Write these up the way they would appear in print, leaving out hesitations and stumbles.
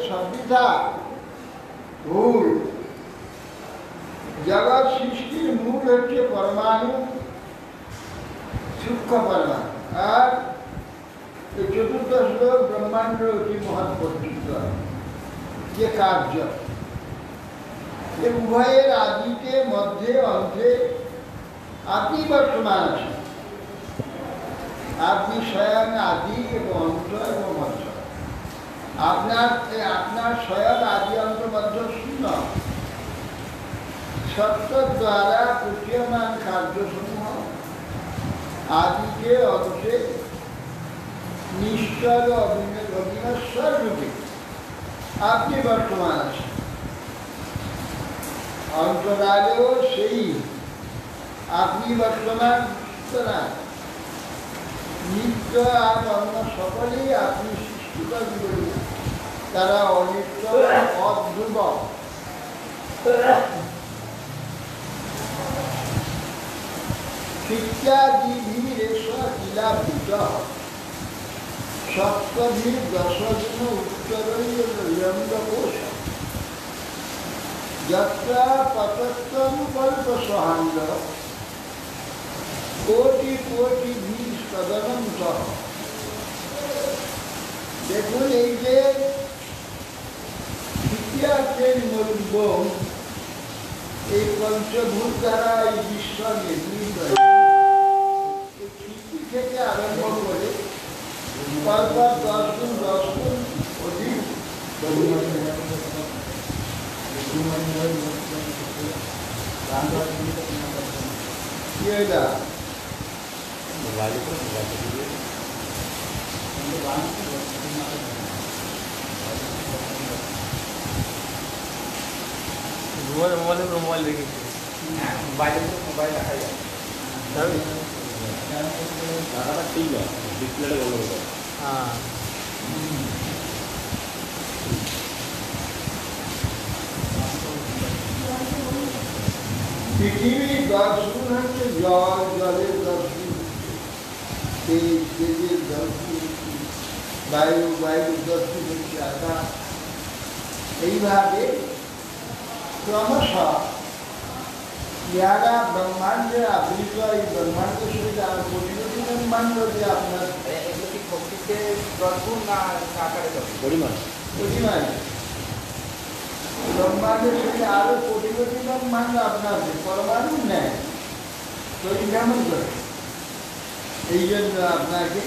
সভ্যতা ভুল। জগৎ সৃষ্টির মূল হচ্ছে পরমাণু, সূক্ষ্ম পরমাণু, আর এই চতুর্থ শ্লোক ব্রহ্মাণ্ড অতি মহৎ কর্তৃত্ব যে কার্য, এ উভয়ের আদিতে মধ্যে অন্তে আপনি বর্তমান আছেন। আপনি স্বয়ং আদি এবং অন্ত এবং মধ্য। আপনার স্বয়ং আদি অন্ত মধ্য শূন্য। সত্য দ্বারা প্রতীয়মান কার্যসমূহ আদিতে অন্তে নিশ্চল অবিনশ্বর রূপে আপনি বর্তমান আছেন। অন্তরালেও সেই আপনি বর্তমান নিত্য আর অন্য সকলেই আপনি সৃষ্টিকর বলে তারা অনিত্য অধ্রুব। শিক্ষাদিভিরেশিলাভূত সপ্তভীর দশদিন উত্তরৈরন্দকোষ যাত্রা পতত্বম কল্প সহান্দ কোটি কোটি বীজ তদনন্ত। দেখুন, এই যে ইতিহাসের মূল্য, এই পঞ্চভূত দ্বারা এই বিশ্ব নির্মিত থেকে আরম্ভ করে পরপর 10 গুণ অধিক মোবাইল রেখেছি, মোবাইল রাখা যায় ঠিক আছে, ডিসপ্লেটা বন্ধ করে। হ্যাঁ, পৃথিবীর দর্শন হচ্ছে জল, জলের দর্শন তেজ, তেজের দর্শন বায়ু, বায়ুর দর্শন হচ্ছে আকাশ। এইভাবে ক্রমশ ইয়ারা ব্রহ্মাণ্ডের আবৃত, এই ব্রহ্মাণ্ডের সঙ্গে আর কোটি ব্রহ্মাণ্ড যে আপনার এগুলো কি শক্তিতে দর্শন না আকারে পরিমাণ পরিমাণ ব্রহ্মাণ্ডের সঙ্গে আরো কোটি কোটি ব্রহ্মাণ্ড আপনার পরমাণু নেয় তৈরি কেমন করে? এই জন্য আপনাকে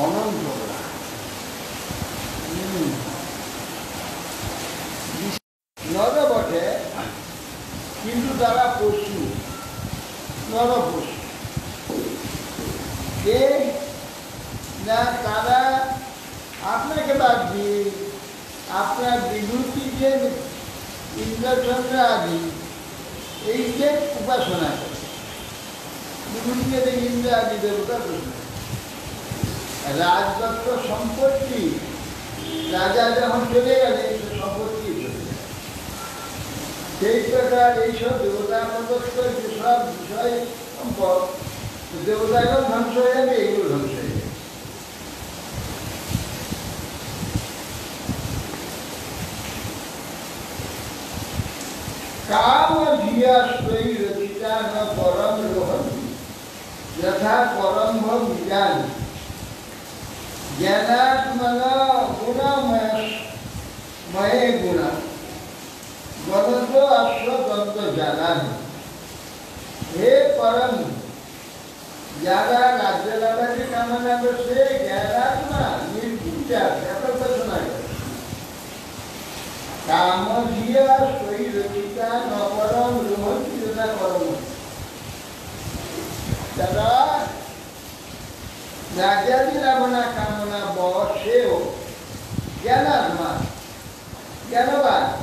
অনন্ত বলা। নর বটে, কিন্তু তারা পশু, নর পশু। না তারা আপনাকে বাদ দিয়ে আপনার বিভূতি যে ইন্দ্রচন্দ্র আদি এই যে উপাসনা করে বিভূতিকে দেখে ইন্দ্র আদি দেবতা উপাসনা রাজদত্ত সম্পত্তি রাজা যখন চলে গেলে সম্পত্তি চলে যায় সেই প্রকার এইসব দেবতা প্রদত্ত যেসব বিষয় সম্পদ দেবতাগণ ধ্বংস হয়ে যাবে এগুলো ধ্বংস হয়ে যাবে काम धिया स्वयं रचिता न परम रोहति यथा परम ज्ञान ज्ञानात्मन गुणमय मये गुण गणतो अश्वदंत जाना हे परम ज्यादा राज्य लाभा की कामना से ज्ञानात्मा निर्विचार प्रश्न है काम धिया स्वयं रचिता न परम रोहति यथा परम दादा राज्यादि लाभना कामना बसे हो ज्ञानात्मा ज्ञानवान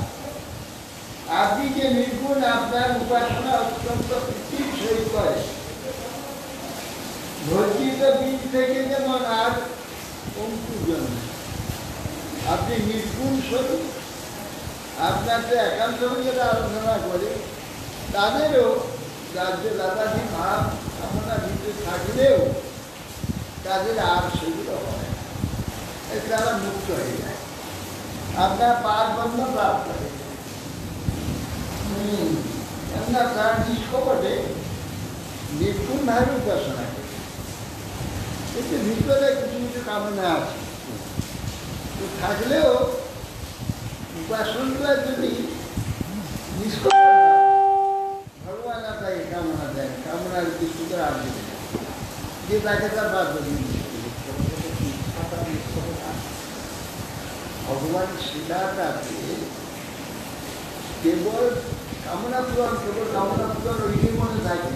আপনি যে নির্গুণ আপনার উপাসনা অত্যন্ত প্রীতির সহিত করে ভর্জিত বীজ থেকে যেমন আর অঙ্কুর জন্মে আপনি নির্গুণ স্বরূপ আপনার যে একান্ত যেটা আলোচনা করে তাদেরও রাজ্য দাদাজি ভাব কামনা ভিতরে থাকলেও তাদের আর সেগুলো হয় তারা মুক্ত হয়ে যায় আপনার পারবন্ধ প্রাপ্ত হয়ে যায় কেননা তার নিষ্কপটে নির্গুণভাবে উপাসনা করে কিন্তু ভিতরে কিছু কিছু কামনা আছে তো থাকলেও উপাসনটা যদি নিষ্কপট ভগবান আপনাকে কামনা দেয় কামনার কিছুটা আর দেবে যে তাকে তার বাদ ভগবান শিলাটাকে কেবল কামনা পূরণ ওইটি মনে থাকে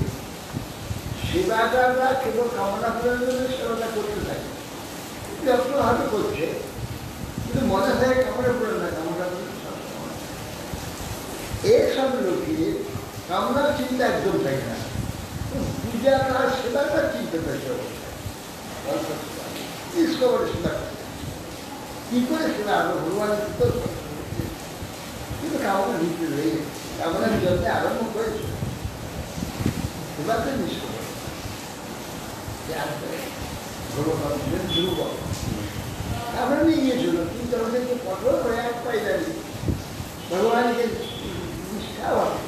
সেবাটা কেবল কামনা পূরণের জন্য সেবাটা করতে থাকে যত্নভাবে করছে কিন্তু মনে থাকে কামনা পূরণ না কামনা পূরণ এইসব লোকের কামনার চিন্তা একদম থাকে না পূজা তার সেবাটা চিন্তা থাকে অবস্থায় সেবা কি করে সেবা আরো ভগবানের কিন্তু কামনা ভিতরে রয়ে কামনার জন্য আরম্ভ করেছিল এবার তো নিষ্কর দুর্বল আমরা নিয়ে গিয়েছিল কিন্তু আমাদের যে কঠোর প্রয়াস পাই জানি ভগবানকে নিষ্ঠা হবে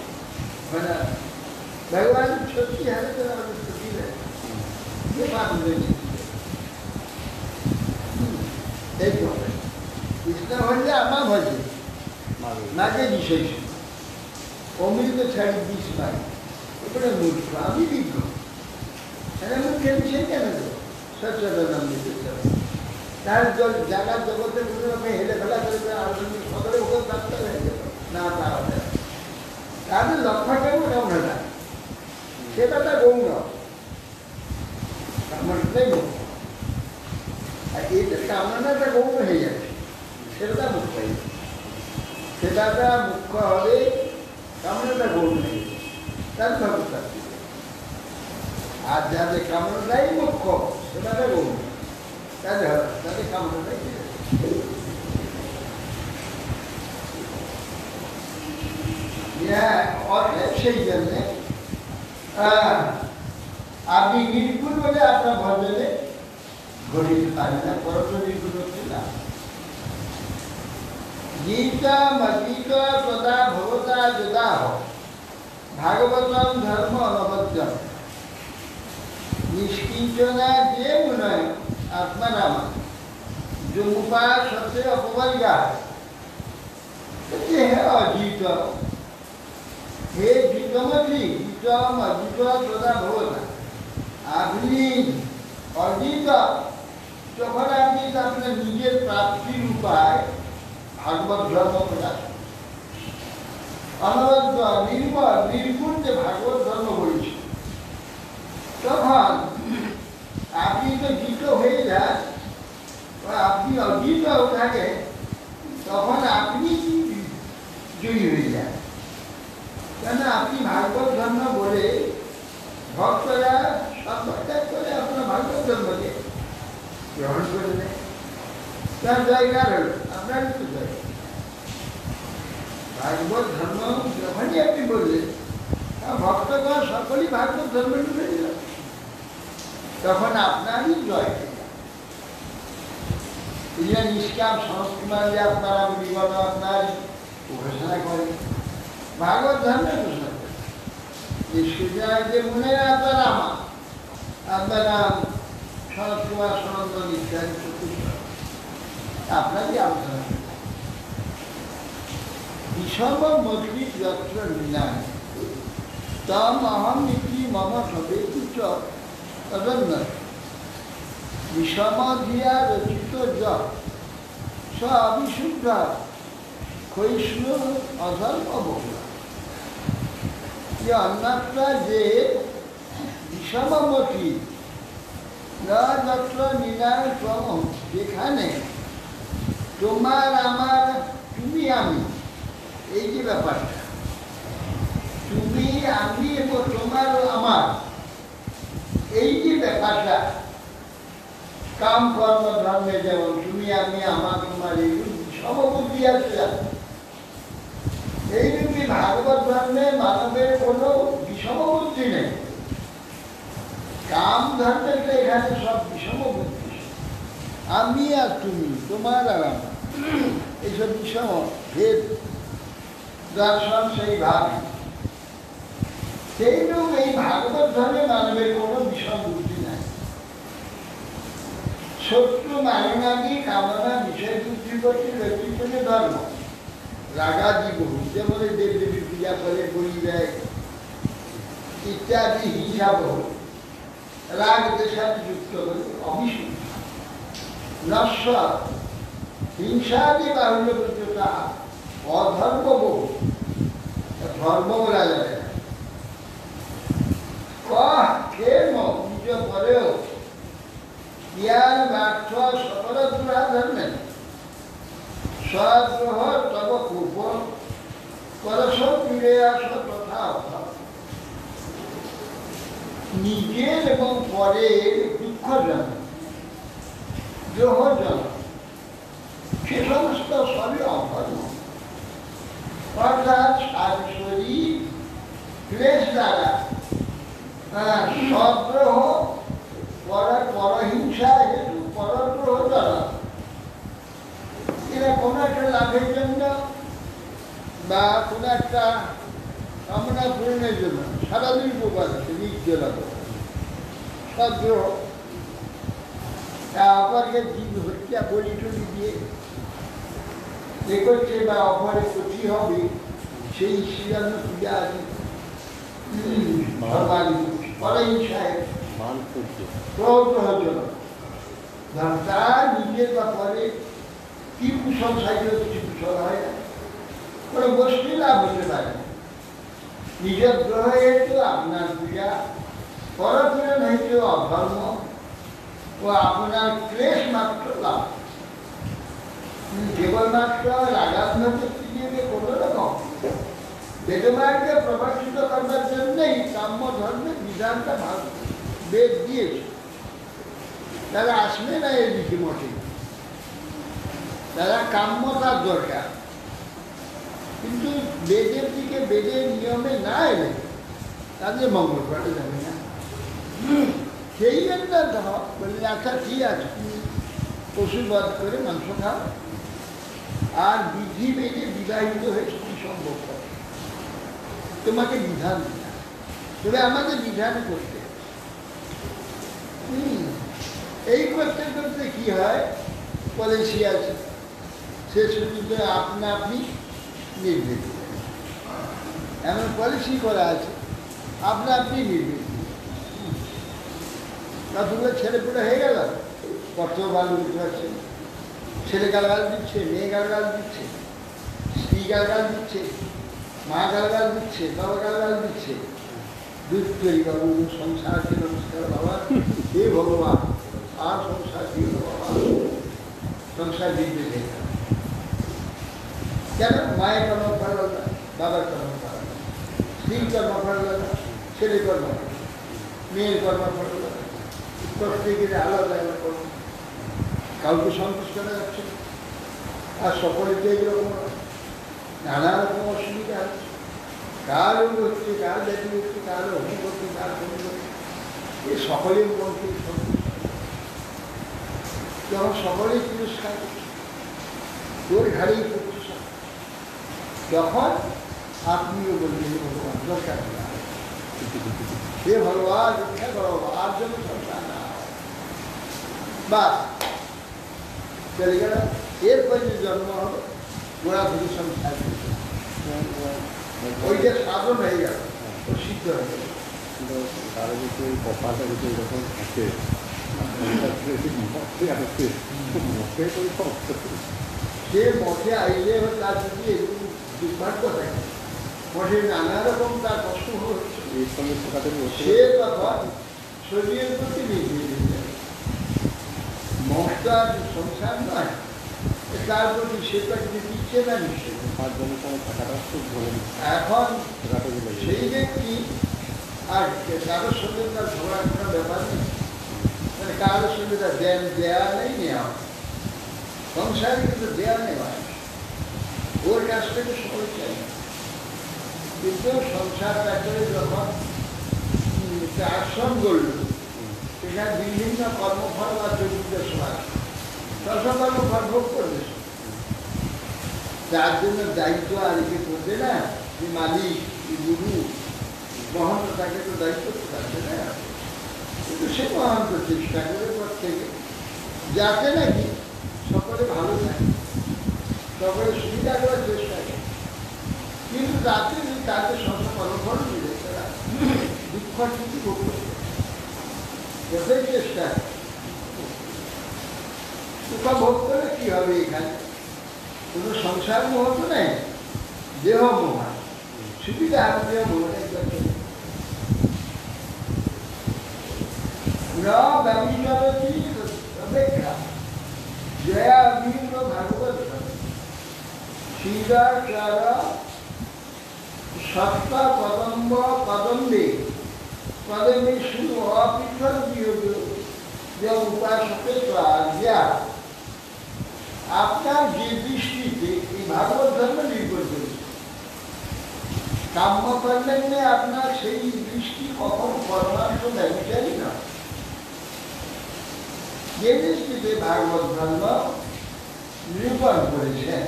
মানে ভগবান সত্যি হারে তো আমাদের সত্যি যে পাপ রয়েছে এই হবে কৃষ্ণ হলে আমার ভজে মাকে বিষয় অমৃত ছাড়ি বিষ পাই ওপরে মূর্খ আমি বিজ্ঞ এখানে মুখে বিষয় কেন দেবো সচেতন তার জায়গার জগতে কোনো রকম হেলে ফেলা করে আলোচনা সকলে ওখানে ডাক্তার হয়ে যেত না তা হবে তাদের লক্ষ্য কেমন কেমন না সেটা তার গৌণ কামনাটাই গৌণ আর এইটা কামনাটা গৌণ হয়ে যাচ্ছে সেটা তার মুখ্য হয়ে যাচ্ছে সেটাটা মুখ্য হবে কামনাটা গৌণ হয়ে যাচ্ছে তার ভগবতা আর যাদের কামনাটাই মুখ্য সেটাটা গৌণ তাদের কামনাটাই অতএব সেই জন্যে আপনি নির্গুণ বলে আপনার ভজনে ঘটিতে পারেন না পরত নির্গুণ হচ্ছে না গীতা মতীত তদা ভগবতা যদা ভাগবতম ধর্ম অনবদ্যম নিষ্কিঞ্চনা যে মুনয় আত্মারাম যুমুপা সত্য অপবর্গা है अजीत हे जीतमती जीतम अजीत तदा भवता আপনি অজিত যখন আপনি আপনার নিজের প্রাপ্তির উপায় ভাগবত ধর্ম প্রকাশ অনবদ্য নির্মল নির্গুণ যে ভাগবত ধর্ম বলছি তখন আপনি তো জিত হয়ে যান, আপনি অজিত থাকে, তখন আপনি জয়ী হয়ে যান। কেন আপনি ভাগবত ধর্ম বলে ভক্তরা সর্বত্যাগ করে আপনার ভাগবত ধর্মকে গ্রহণ করে নেয়। তার জায়গার হল আপনারই তো জায়গা। ভাগবত ধর্ম যখনই আপনি বললেন ভক্তগণ সকলেই ভাগবত ধর্ম ঢুকে দিল, তখন আপনারই জয় হয়ে গেল। এই যে নিষ্কাম সংস্কৃতি যে আপনারা বিগত আপনার উপাসনা করেন, ভাগবত ধর্মের ঘোষণা করেন যে মনে আপনারা আমার আপনারা সনৎ কুমার সনাতন ইত্যাদি আপনারই আলোচনা করেন। বিষম মৈত্রী যত্র লীলায় তম অহম নীতি মম সবেতু চ তদন্য বিষম ধিয়া রচিত স অবিশুদ্ধ ক্ষয়িষ্ণু অধর্ম বহুলা। অন্যত্র যে বিষমমতি যত্র লীলায় তম, যেখানে তোমার আমার তুমি আমি, এই যে ব্যাপারটা তুমি আমি এবং তোমার আমার, এই যে ব্যাপারটা কাম কর্ম ধর্মে যেমন তুমি আমি আমার তোমার এইরূপ সমবুদ্ধি আছে, এইরূপই ভাগবত ধর্মে মানবের কোনো বিষমবুদ্ধি নেই। কাম ধর্মের এখানে সব বিষমবুদ্ধি, আমি আর তুমি তোমার আর আমার, এইসব বিষম ভেদ দর্শন সেই ভাব, সেইরূপ এই ভাগবত ধর্মে মানবের কোনো বিষম বুদ্ধি নাই। শত্রু মাননাদি কামনা বিষয় বুদ্ধি করতে ব্যক্তিত্বকে ধর্ম রাগাদি বহু, যেমন দেব দেবীর পূজা করে বলি দেয় ইত্যাদি হিংসা বহু, রাগ দেশাদি যুক্ত করে অবিশুদ্ধ নশ্বর হিংসাদি বাহুল্য প্রত্যতা অধর্ম বহু, ধর্ম বলা যাবে না। নিজ পরেও ইয়ার বাক্য সকল দুরা ধর্মেন সদ্রোহ তব কূপ করস ফিরে আস তথা অভাব। নিজের এবং পরের দুঃখজনক দ্রোহজনক সে সমস্ত সবই অধর্ম, অর্থাৎ শরীর ক্লেশ দ্বারা সদ্রোহ পরহিংসা হেতু পরদ্রোহ দ্বারা এরা কোনো একটা লাভের জন্য বা কোনো একটা কামনা পূরণের জন্য সারাদিন উপবাস আছে নির্জল সদ্রোহ, অপরকে জীব হত্যা বলি টলি দিয়ে এ করছে বা অপরে ক্ষতি হবে সেই শ্রীরাম পূজা আছে পরহিংসায় তার নিজের বা পরে কি কুশল সাহিত্য কিছু কুশল হয় না, কোনো বস্তু লাভ হতে পারে না। নিজের গ্রহ হেতু আপনার পূজা, পরপূরণ হেতু অধর্ম ও আপনার ক্লেশ মাত্র লাভ। কেবলমাত্র রাগাত্মক পৃথিবীতে কোনো রকম বেদমার্গকে প্রকাশিত করবার জন্যই কাম্য ধর্মের বিধানটা বেদ দিয়েছে। তারা আসবে না এর দিকে মোটে, তারা কাম্যতার দরকার, কিন্তু বেদের দিকে বেদের নিয়মে না এলে তাদের মঙ্গল করা যাবে না। সেই জন্য বললে আচ্ছা ঠিক আছে, পশু বধ করে মাংস খাও আর বিধি বেদে বিবাহিত হয়ে কি সম্ভব করে, তোমাকে বিধান দিতে, তবে আমাদের বিধান করতে। এই করতে করতে কি হয়, পলিসি আছে শেষ পর্যন্ত আপনা আপনি নির্ভীক, এমন পলিসি করা আছে আপনা আপনি নির্ভীক। কতগুলো ছেলে পুরো হয়ে গেল, কত ভালো বুঝতে পারছেন, ছেলে গালগাল দিচ্ছে, মেয়ে গালগাল দিচ্ছে, স্ত্রী গালগাল দিচ্ছে, মা গালগাল দিচ্ছে, বাবা গালগাল দিচ্ছে, দুধ তৈরি বাবু সংসারকে নমস্কার বাবা, হে ভগবান মায়ের কর্ম ভালো না, বাবার কর্ম ভালো না, স্ত্রীর কর্ম ভালো না, ছেলের কর্ম ভালো না, মেয়ের কর্ম ভালো না, প্রত্যেকের আলাদা আলাদা কর্ম, কাউকে সন্তুষ্ট করা যাচ্ছে না। আর সকলকে এরকম নানা রকম অসুবিধা হচ্ছে, কার রোগ হচ্ছে, কার ব্যাধি হচ্ছে, কার অসুখ হচ্ছে, কার কমি হচ্ছে, এই সকলের মনকে সন্তুষ্ট যখন সকলেই পুরস্কার করছে, তোর ঘাড়েই করছে সব, তখন আপনিও বললেন ভগবান দরকার নেই, হে ভগবান রক্ষা করো, আর জন্য সংসার না বাস চলে গেল। এরপর যে জন্ম হবে গোড়া থেকে সংসার, ওইটা সাধন হয়ে গেল, ও সিদ্ধ হয়ে গেল। তারা যদি ওই কপালটা যদি এরকম থাকে, সে মঠে আইলে তার যদি এরকম দুর্ভাগ্য থাকে, মঠে নানা রকম তার কষ্ট হচ্ছে, এর সঙ্গে সে তখন শরীরের প্রতি নির্ভর হয়ে যায়। মঠটা সংসার নয়, তার প্রতি সে তাকে দিচ্ছে না নিশ্চয়। তার জন্য কোনো টাকাটা খুব ধরে এখন সেই ব্যক্তি আর কারোর সঙ্গে তার ঝগড়া করার ব্যাপার নেই, মানে কারোর সঙ্গে তার দেয়া নেই, নেওয়া সংসারে কিন্তু দেয়া নেওয়া, ওর কাছ থেকে সকলে চাই। কিন্তু সংসারটা করে যখন আশ্রম করল, সেখানে বিভিন্ন কর্মফল বা চরিত্র সমাজ কর্মফল ভোগ করবে, যার জন্য দায়িত্ব আর একে করবে না, যে মালিক গুরু মহন্ত, তাকে তো দায়িত্ব থাকবে না। কিন্তু সে মহন্ত চেষ্টা করে প্রত্যেকে যাতে নাকি সকলে ভালো থাকে, সকলে সুবিধা করার চেষ্টা করে, কিন্তু তাতে যদি তাদের সঙ্গে কর্মফল মিলে তারা দুঃখ কিছু ভোগ করবে, যতই চেষ্টা দুঃখ ভোগ করে কি হবে, এখানে কোনো সংসার মোহ তো নেই, দেহ মোহ, সুবিধা দেহ মোহ অপেক্ষা জয়া বিভিন্ন ভাগবত শ্রীদার সত্তা কদম্ব কদম্বে কদমে শুরু অপৃথক বিয়োগ উপাসকের আজ্ঞা। আপনার যে দৃষ্টিতে এই ভাগবত ধর্ম নির্ভর করেছে, কাম্যকর্মের নিয়ে আপনার সেই দৃষ্টি কখন পরমাংশ ব্যবচারী না, যে দৃষ্টিতে ভাগবত ধর্ম নিরূপণ করেছেন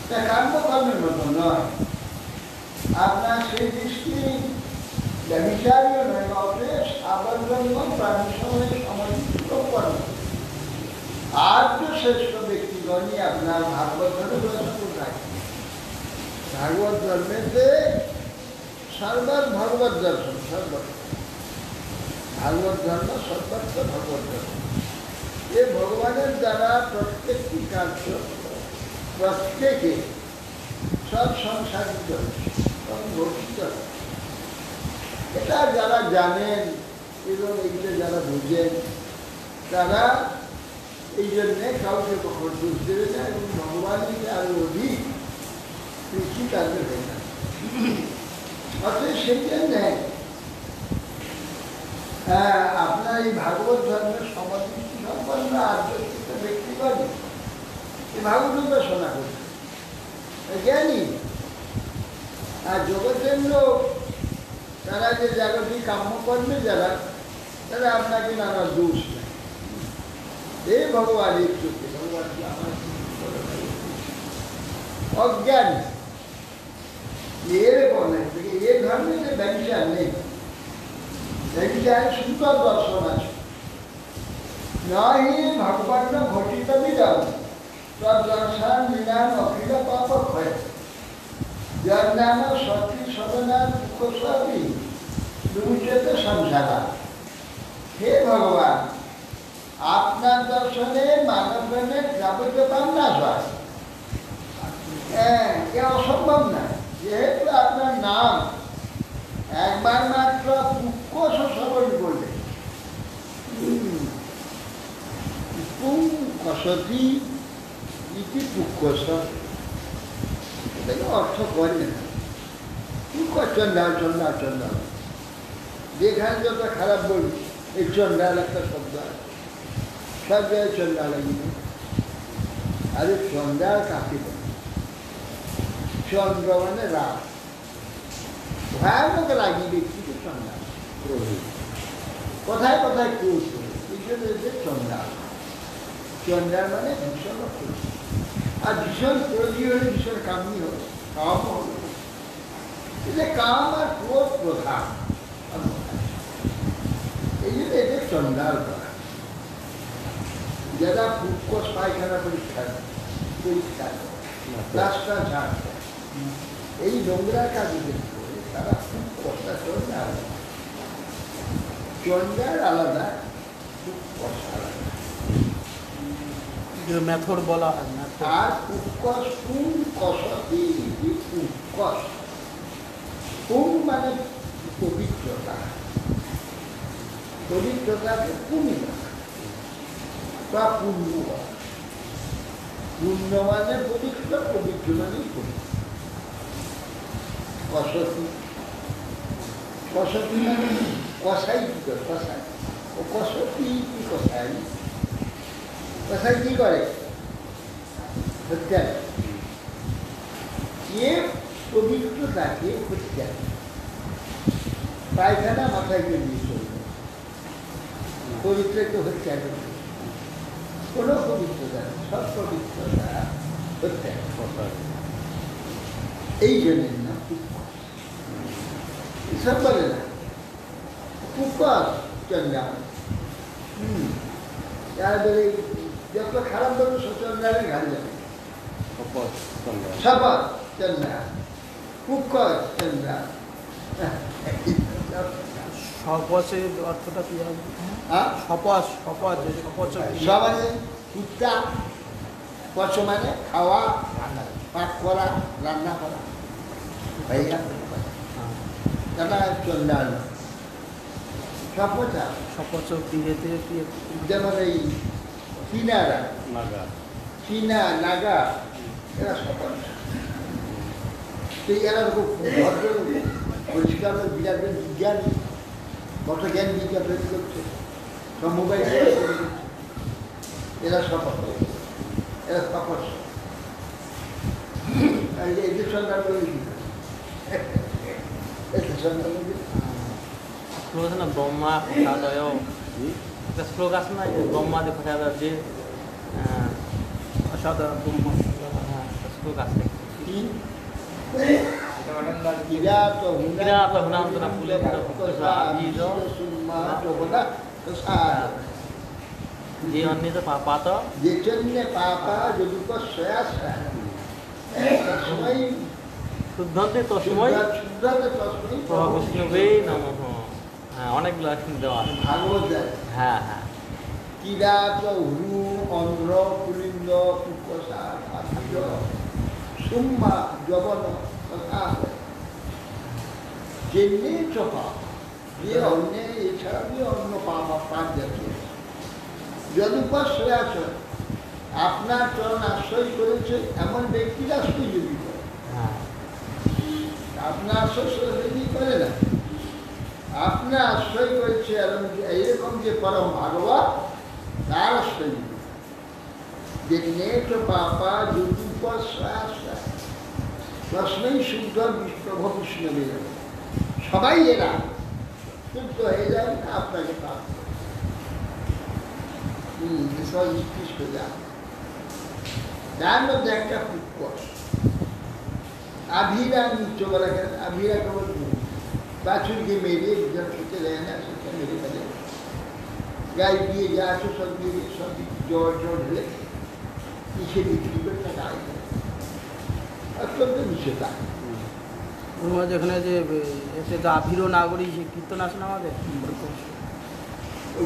তা কাম্যকর্মের মতো নয়, আপনার সেই দৃষ্টি ব্যবচারীও নয়, অপরেশ আবর্জন্য প্রাণী সময় সমাধিত কর্ম। আর্য শ্রেষ্ঠ ব্যক্তিগণই আপনার ভাগবত ধর্ম রচনা করে থাকে। ভাগবত ধর্মেতে সর্বাত ভগবত দর্শন, সর্বত ভাগবত ধর্ম সর্বার্থ ভগবত ধর্ম। এ ভগবানের দ্বারা প্রত্যেকটি কার্য প্রত্যেকে সব সংসারিত সব ঘটিত। এটা যারা জানেন এবং এইটা যারা বুঝেন তারা এই জন্যে কাউকে কখন দোষ দেবে না, এবং ভগবানই আরো অধিক কৃষি কাজে হয়ে না। অতএব সেই জন্যে আপনার এই ভাগবত ধর্মের সমাদৃষ্টি সম্পন্ন আধ্যাত্মিক ব্যক্তিগণ এই ভাগবত উপাসনা করছে, জ্ঞানী। আর জগতের লোক তারা যে জাগতিক কাম্যকর্মে যারা, তারা আপনাকে নানা দোষ নেয়। এই ভগবান এই চোখে ভগবান আমার অজ্ঞান এরকম থেকে এ ধর্মের যে ব্যবচার নেই, ব্যবচার সুন্দর দর্শন আছে। নহি ভগবান ঘটিত বিদম তদর্শন বিনান অখিল পাপ ক্ষয় জন্মাম সতী সদনার দুঃখী দুচেতে সংসারা। হে ভগবান, আপনার দর্শনে মানবের যাবতীয় কামনা হয়, এ অসম্ভব না। যেহেতু আপনার নাম একবার মাত্র পুষ্কস শ্রবণ করলে, পুং কসতি ইতি পুষ্কস, অর্থ করে না। কি চন্ডাল চন্ডাল চন্ডাল, যেখানে যত খারাপ বলি এই চন্ডাল একটা শব্দ আছে, সব জায়গায় চন্ডাল লাগিয়ে। আরে চন্ডাল কাকে বলে? চন্দ্র মানে রাত, ভয়ানক রাগী ব্যক্তিকে চন্ডাল। কোথায় কোথায় ক্রোধ করে, এই জন্য এদের চন্ডাল। চন্ডাল মানে ভীষণ ক্রোধ, আর ভীষণ ক্রোধী হলে ভীষণ কামী হবে, কাম হবে। এটা কাম আর ক্রোধ প্রধান, এই জন্য এদের চন্ডাল করা। যারা পুষ্কর পায়খানা পরিষ্কার রাস্তা ঝাড় দেয়, এই নোংরা কাজগুলো করে তারা পুষ্করটা চন্ডাল। চন্ডাল আলাদা, পুষ্কর আলাদা। মেথড বলা হয়। আর পুষ্কর কোন কষতি পুষ্কর, কোন মানে পবিত্রতা, পবিত্রতাকে পুণ্য বা পুণ্য। পুণ্য মানে পবিত্র, পবিত্র মানে পবিত্র। কষতি, কষতি মানে কষাই কি করে? কষাই ও কষতি কি কষাই? কষাই কি করে? হত্যা। এ পবিত্রতাকে হত্যা, পায়খানা মাথায় গিয়ে দিয়ে চলবে, পবিত্রকে হত্যা করবে। কোনো পবিত্রতা নেই, সব পবিত্রতা হত্যা। এই জন্যের না পুষ্কর, এসব বলে না পুষ্কর চন্ডাল। তারপরে যত খারাপ বলবো সব চন্ডালের ঘাড়ে যাবে। শপথ চন্ডাল, পুষ্কর চন্ডাল। শপথের অর্থটা কি হবে? শপথ, শপথ, শপথ সমাজে কুত্তা, পচ মানে খাওয়া, পাক করা, রান্না করা, ভাইয়া তারা চন্ডাল। শপথ শপথ বিয়েতে যেমন এই চীনারা, চীনা নাগা, এরা শপথ। এরা খুব ভদ্র, পরিষ্কার, বিরাট বিজ্ঞান, কত জ্ঞান বিজ্ঞান তৈরি করছে, সব মোবাইল তৈরি করছে। এরা শপথ, এরা শপথ। এদের সন্ধান করে এদের সন্ধান করে শ্লোক আছে না, ব্রহ্মা প্রসাদয়, একটা শ্লোক আছে না, ব্রহ্মাদি প্রসাদয়, যে শ্লোক আছে। যে অন্যিত পাপাত যে জন্য পাপা যদি তসময় শুদ্ধন্তে তসময় শুদ্ধতে তসময় বিষ্ণুবে নমঃ। হ্যাঁ, অনেকগুলো দেওয়া আছে ভাগবত যায়। হ্যাঁ হ্যাঁ। কিরাত হরু অন্ধ্র পুলিন্দ পুষ্কসা সুম্মা যবন তথা জেনে চপা, যে অন্য এছাড়া যে অন্য পাপ যাচ্ছে। যদুপাশ্রয়াচ, আপনার চরণ আশ্রয় করেছে এমন ব্যক্তিরা সুযোগী করে। আপনার আশ্রয় যদি করে না, আপনার আশ্রয় করেছে এইরকম যে পরম ভাগবত, তার আশ্রয় যে নেট পাপা যদুপাশ্রয়াশ্রয় তস্মৈ শুদ্ধ বিষ্ণব বিষ্ণবে, সবাই এরা শুদ্ধ হয়ে যায় না আপনাকে পাপ নিকৃষ্ট যান। তার মধ্যে একটা পুষ্কর, আভিরা নিত্য বলা গেল। আভিরা কেবল বাছুরকে মেরে যা খেতে দেয় না, সেটা মেরে ফেলে। গাই দিয়ে যা আছে সব দিয়ে সব জ্বর ঢেলে পিছিয়ে বিক্রি করে টাকা আয় করে, অত্যন্ত নিষেধা। যেখানে যে এতে যে আভিরো নাগরী সে কীর্তন আছে না আমাদের,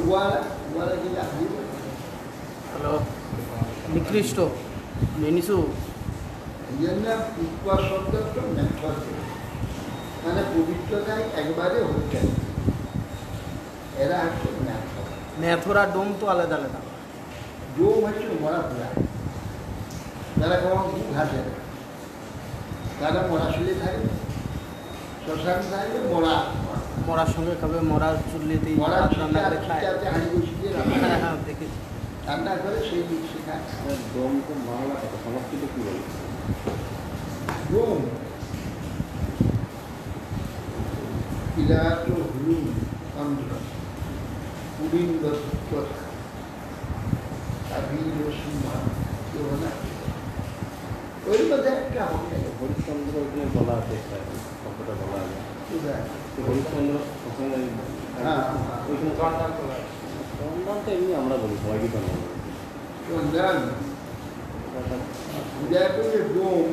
ওয়ালা গেলে আভিরা হ্যালো নিকৃষ্ট নিনিসু। এই জন্য পুষ্কর শব্দ মেথর, মানে পবিত্রতায় একবারে হচ্ছে। এরা হচ্ছে মেথর। মেথর আর ডোম তো আলাদা আলাদা। ডোম হচ্ছে মরা পোড়া, তারা কখন ঘাসে তারা মরা শুলে থাকবে, শ্মশান থাকবে, মরা মরার সঙ্গে খাবে, মরার চুল্লিতেই মরা ভাত রান্না করে খায়। চিতাতে হাঁড়ি বসিয়ে হ্যাঁ হ্যাঁ দেখেছি। রান্না করে সেই দিক শেখায়। ডোম তো বাংলা কথা, সংস্কৃত কি বলে? রোম বিরাট হুলুম চন্দ্র পুলিঙ্গ কথা আবির সিংহা কেউ না, ওই মধ্যে একটা হবে। হরিশ্চন্দ্র ওখানে বলা আছে, শব্দটা বলা আছে। তো হরিশ্চন্দ্র ওখানে হ্যাঁ ওইখানে চন্দন তোলা। চন্দন তো এমনি আমরা বলি, সবাই কি চন্দন বলি। চন্দ্রান উদয়পুরের ডোম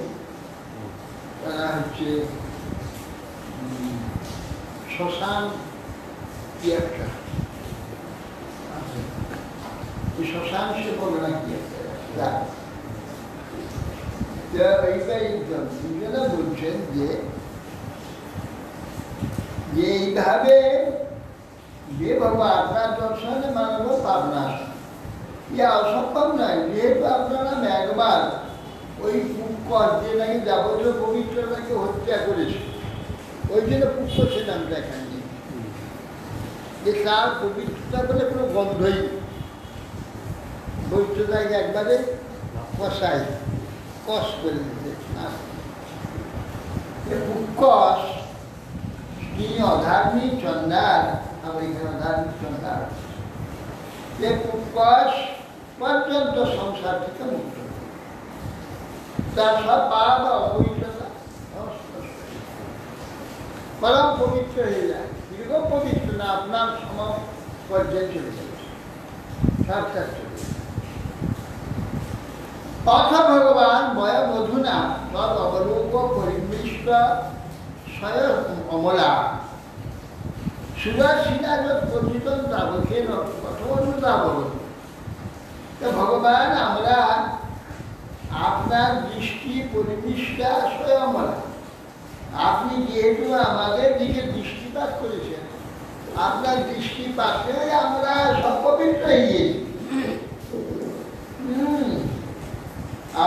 তারা হচ্ছে শ্মশান কি একটা আছে, ওই শ্মশান সে বলে না কি একটা। এইটাই দুজনে বলছেন যে এইভাবে যে বাবা আপনার দর্শনে মানব পাবনা ইয়া অসম্ভব নয়, যেহেতু আপনারা একবার ওই পুষ্কর যে নাকি যাবতীয় পবিত্রতাকে হত্যা করেছে, ওই জন্য পুষ্কর সে নামটা এখানে নেই, যে তার পবিত্রতা বলে কোনো গন্ধই নেই, পবিত্রতাকে একবারে কষাই কষ করে দিতে। পুষ্কর তিনি অধার্মিক চন্দার, আমার এখানে অধার্মিক চন্দার, যে পুষ্কর পর্যন্ত সংসার থেকে মুক্ত, তার সব পাপ অপবিত্রতা পরম পবিত্র হয়ে যায়। দীর্ঘ পবিত্র না, আপনার সম পর্যায়ে চলে যাবে, সাক্ষাৎ চলে যাবে। পথ ভগবান বয় মধুনা তদ অবলোক পরিমিষ্ট স্বয়ং অমলা সুদাসীনা যত পরিচিতন তাবকের কথমনুতাবগত। ভগবান আমরা আপনার দৃষ্টি পরিমিষ্টা স্বয়ং অমলা, আপনি যেহেতু আমাদের দিকে দৃষ্টিপাত করেছেন, আপনার দৃষ্টিপাতে আমরা সব পবিত্র হয়ে গিয়েছি।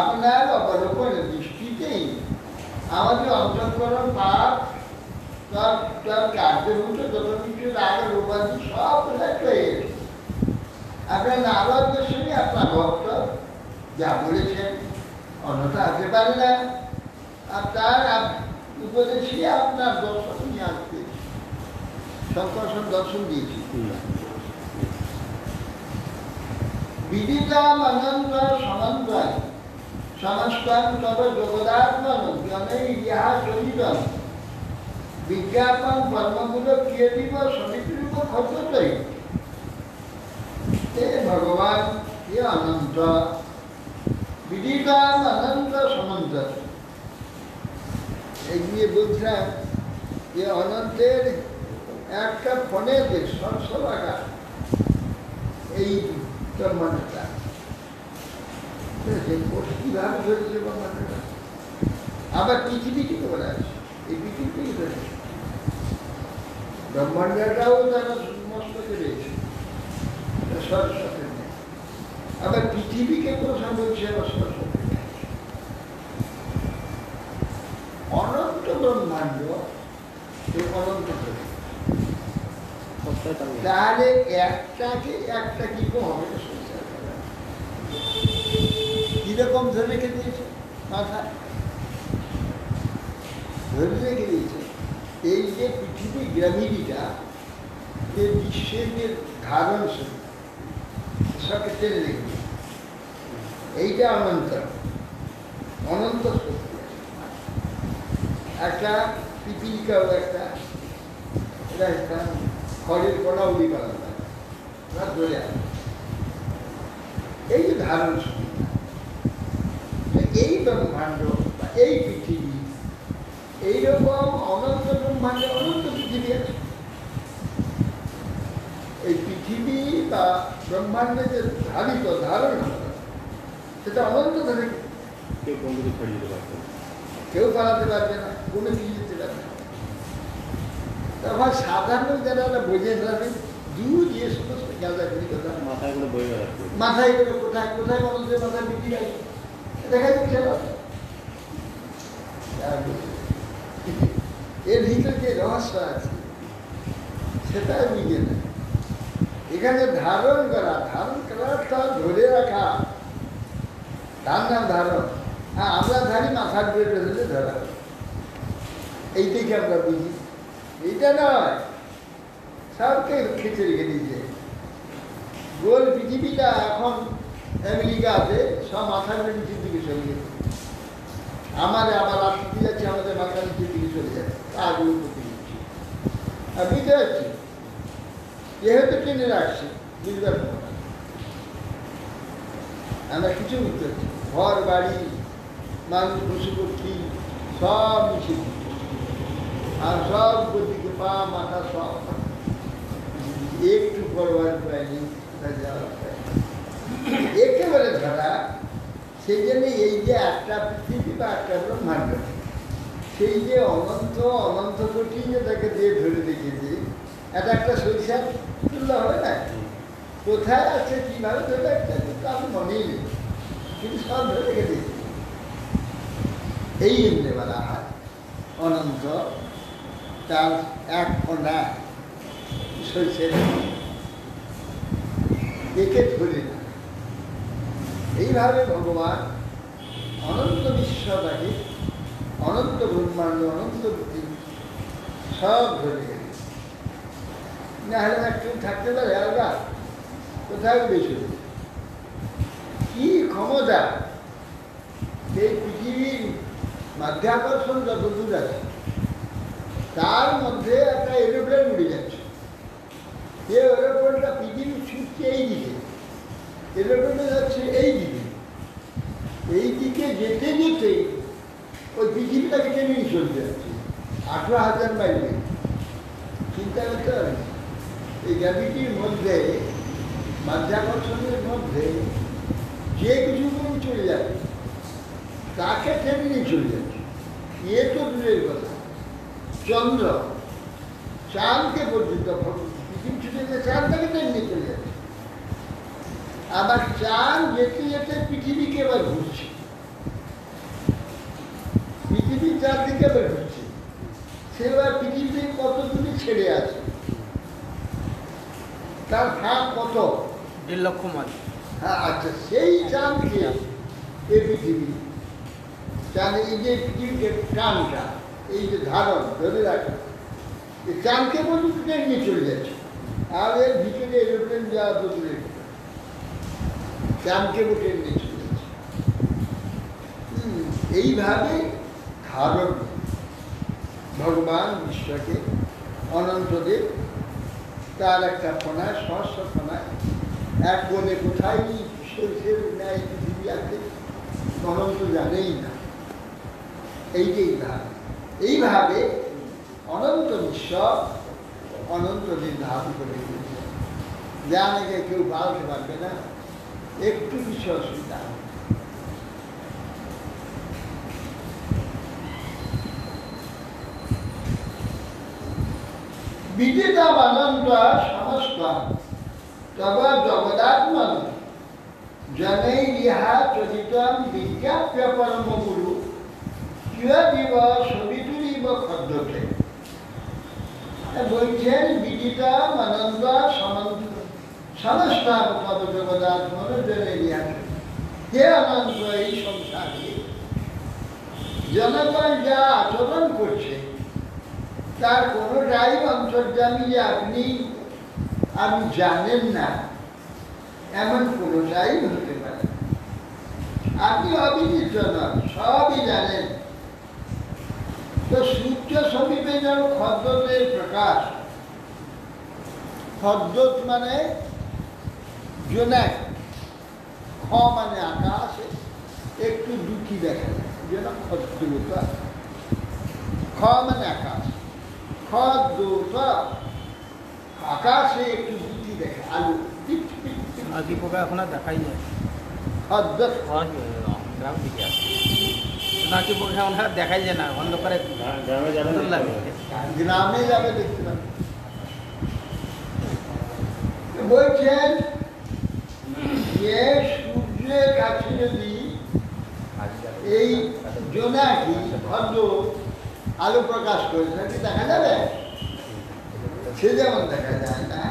আপনার অবলোকনের দৃষ্টিতেই আমাদের অন্তঃকরণ পাপ তার কার্যভূত যত কিছু রাগের উপাধি সব হয়ে গেছে। আপনার নারদ গোস্বামী আপনার ভক্ত যা বলেছেন অন্যথা আসতে পারে না, আর তার উপদেশে আপনার দর্শন নিয়ে আসতে শঙ্কর্ষণ দর্শন দিয়েছি। বিদিতাম অনন্ত সমন্বয় সমস্তান তব জগদাত্মন জনে ইহা চলিতম বিজ্ঞাপন কর্মগুলো কিয়ে দিব সমিতিরূপ খরচই। হে ভগবান হে অনন্ত বিদিতাম অনন্ত সমন্ত, এই নিয়ে বলছিলাম যে অনন্তের একটা ফোনেতে সরসরাটা এই ব্রহ্মাণ্ডটা কিভাবে ধরেছে ব্রহ্মাণ্ডটা, আবার পৃথিবী থেকে বলা আছে, এই পৃথিবী থেকে ধরেছে ব্রহ্মাণ্ডটাও তারা মস্তকে রয়েছে সরস্বতের নেই, আবার পৃথিবীকে প্রশ্ন বলছে আবার সরস্বতের নেই। অনন্ত ব্রহ্মাণ্ড অনন্ত ধরে, তাহলে একটাকে একটা কি হবে কিরকম ধরে রেখে দিয়েছে, মাথায় ধরে রেখে দিয়েছে। এই যে পৃথিবী গ্র্যাভিটিটা, যে বিশ্বের যে ধারণ সবকে টেনে রেখে দিয়েছে, এইটা অনন্ত অনন্ত শক্তি। একটা পিপিলিকাও একটা এটা একটা খড়ের কণা উড়ি করা যায়, ওরা ধরে আসে। এই যে ধারণ শক্তি, এই ব্রহ্মাণ্ড বা এই পৃথিবী, এইরকম অনন্ত ব্রহ্মাণ্ডে অনন্ত পৃথিবী আছে। এই পৃথিবী বা ব্রহ্মাণ্ডে যে ধারিত ধারণ সেটা অনন্ত ধরে কেউ বন্ধুকে ছড়িয়ে দিতে পারবে না, কেউ পালাতে পারবে না, কোনো কিছু যেতে পারবে না। তখন সাধারণ যারা বোঝেন তাদের দূর দিয়ে সমস্ত গাঁজাগুলি কথা মাথায় করে বই বেড়াচ্ছে। মাথায় করে কোথায় কোথায় মানুষের মাথায় বিক্রি আছে দেখা যাচ্ছে। এর ভিতরে যে রহস্য আছে সেটা বুঝে না। এখানে ধারণ করা তো ধরে রাখা, তার নাম ধারণ। হ্যাঁ, আমরা ধারি মাথার বেড়ে ধরে ধরা, এইটাকে আমরা বুঝি। এইটা নয়, সবকে খেঁচে রেখে দিয়েছে। গোল পৃথিবীটা এখন আমেরিকাতে সব মাথার নিচের দিকে চলে গেছে। আবার আসতে যাচ্ছে, আমাদের মাথার নিচের দিকে চলে যাচ্ছে, আগুন করতে দিচ্ছি। আর বুঝতে পারছি যেহেতু টেনে রাখছি, বুঝবার পর আমরা কিছু বুঝতে পারছি। ঘর বাড়ি, মানুষ পশু পক্ষী সব মিশে দিচ্ছে, আর সব দিকে পা মাথা সব একটু করবার পায়নি, একেবারে ধরা। সেই জন্য এই যে একটা পৃথিবী বা একটা ব্রহ্মাণ্ড, সেই যে অনন্ত অনন্ত কোটি যে তাকে দিয়ে ধরে রেখেছে, এটা একটা সরিষার তুল্য হবে না? কোথায় আছে কিভাবে ধরে একটা কিন্তু আমি মনেই নেই, কিন্তু সব ধরে রেখে দিয়েছি। এই এমনি বলা হয় অনন্ত, তার এক কণা সরিষার একে ধরে না। এইভাবে ভগবান অনন্ত বিশ্বটাকে, অনন্ত ব্রহ্মাণ্ড, অনন্ত পৃথিবী সব ধরে গেছে। না হলে একটু থাকতে পারে আলগা, কোথায় বেশি কি ক্ষমতা! এই পৃথিবীর মাধ্যাকর্ষণ যত দূর আছে, তার মধ্যে একটা এরোপ্লেন উড়ে যাচ্ছে। যে এরোপ্লেনটা পৃথিবী ছুটছে এই দিকে, এরোপ্লেনে যাচ্ছে এই দিকে। এই দিকে যেতে যেতে ওই পৃথিবীটাকে টেনে নিয়ে চলে যাচ্ছে 18,000 মাইলে। চিন্তা করতে হবে, এই গ্র্যাভিটির মধ্যে, মাধ্যাকর্ষণের মধ্যে যে কিছু করে চলে যাবে, তাকে টেনে নিয়ে চলে যাচ্ছে। এ তো দূরের কথা, চন্দ্র চাঁদকে পর্যন্ত পৃথিবী ছুটে গেলে চাঁদটাকে টেনে নিয়ে চলে যাচ্ছে। আবার চাঁদ যেতে যেতে পৃথিবীকে এবার ঘুরছে, পৃথিবীর চারদিকে এবার ঘুরছে। সেবার পৃথিবী কত দূরে ছেড়ে আছে, তার ফাঁক কত? 1.5 লক্ষ মাইল। হ্যাঁ, আচ্ছা, সেই চাঁদকে এই পৃথিবী, চাঁদ এই যে পৃথিবীকে টানটা, এই যে ধারণ ধরে রাখা, এই চাঁদকে পর্যন্ত টেনে নিয়ে চলে যাচ্ছে। আর এর ভিতরে এরোপ্লেন যাওয়া দূরে চাঁদকে টেনে নিয়ে চলে যাচ্ছে। এইভাবে ধারণ ভগবান বিশ্বকে, অনন্তদেব তার একটা ফোনায়, সহস্র ফোনায় এক বলে কোথায় সরষের ন্যায় পৃথিবী আছে, অনন্ত জানেই না। এই যে এইভাবে অনন্ত বিশ্ব অনন্তদের ধারণ করে দিয়েছে, যা নাকি কেউ পালতে পারবে না, একটু কিছু অসুবিধা হবে। বিদিতম অনন্ত সমস্ত তব জগদাত্মন জনৈরিহা চরিতম বিজ্ঞাপ্য পরম গুরু কিয়দিব সবিতুরিব খদ্যতে। বলছেন বিদিতম অনন্ত সমস্ত তব জগদাত্মন জনৈরিহা, হে অনন্ত এই সংসারে জনগণ যা আচরণ করছে তার কোনোটাই অন্তর্যামী যে আপনি আমি জানেন না, এমন কোনোটাই হতে পারে। আপনি অবিদিত নন, সবই জানেন। তো সূর্য সমীপে যেন খদ্দতের প্রকাশ, খদ্দত মানে জোনাক, খ মানে আকাশে একটু দুটি দেখা যায়, যেন খদ্দত। খ মানে আকাশ, আকাশে একটু দুটি দেখে, আলু আদি পোকা এখন আর দেখাই যায়। গ্রাম দিকে আছে, নাকি পোকা এখন আর দেখাই যায় না, অন্ধকারে গ্রামে যাবেন লাগে। গ্রামে যাবে দেখতে পাবে। বলছেন যে সূর্যের কাছে যদি এই জোনাকি ভদ্র আলো প্রকাশ করেছে কি দেখা যাবে? সে যেমন দেখা যায় না।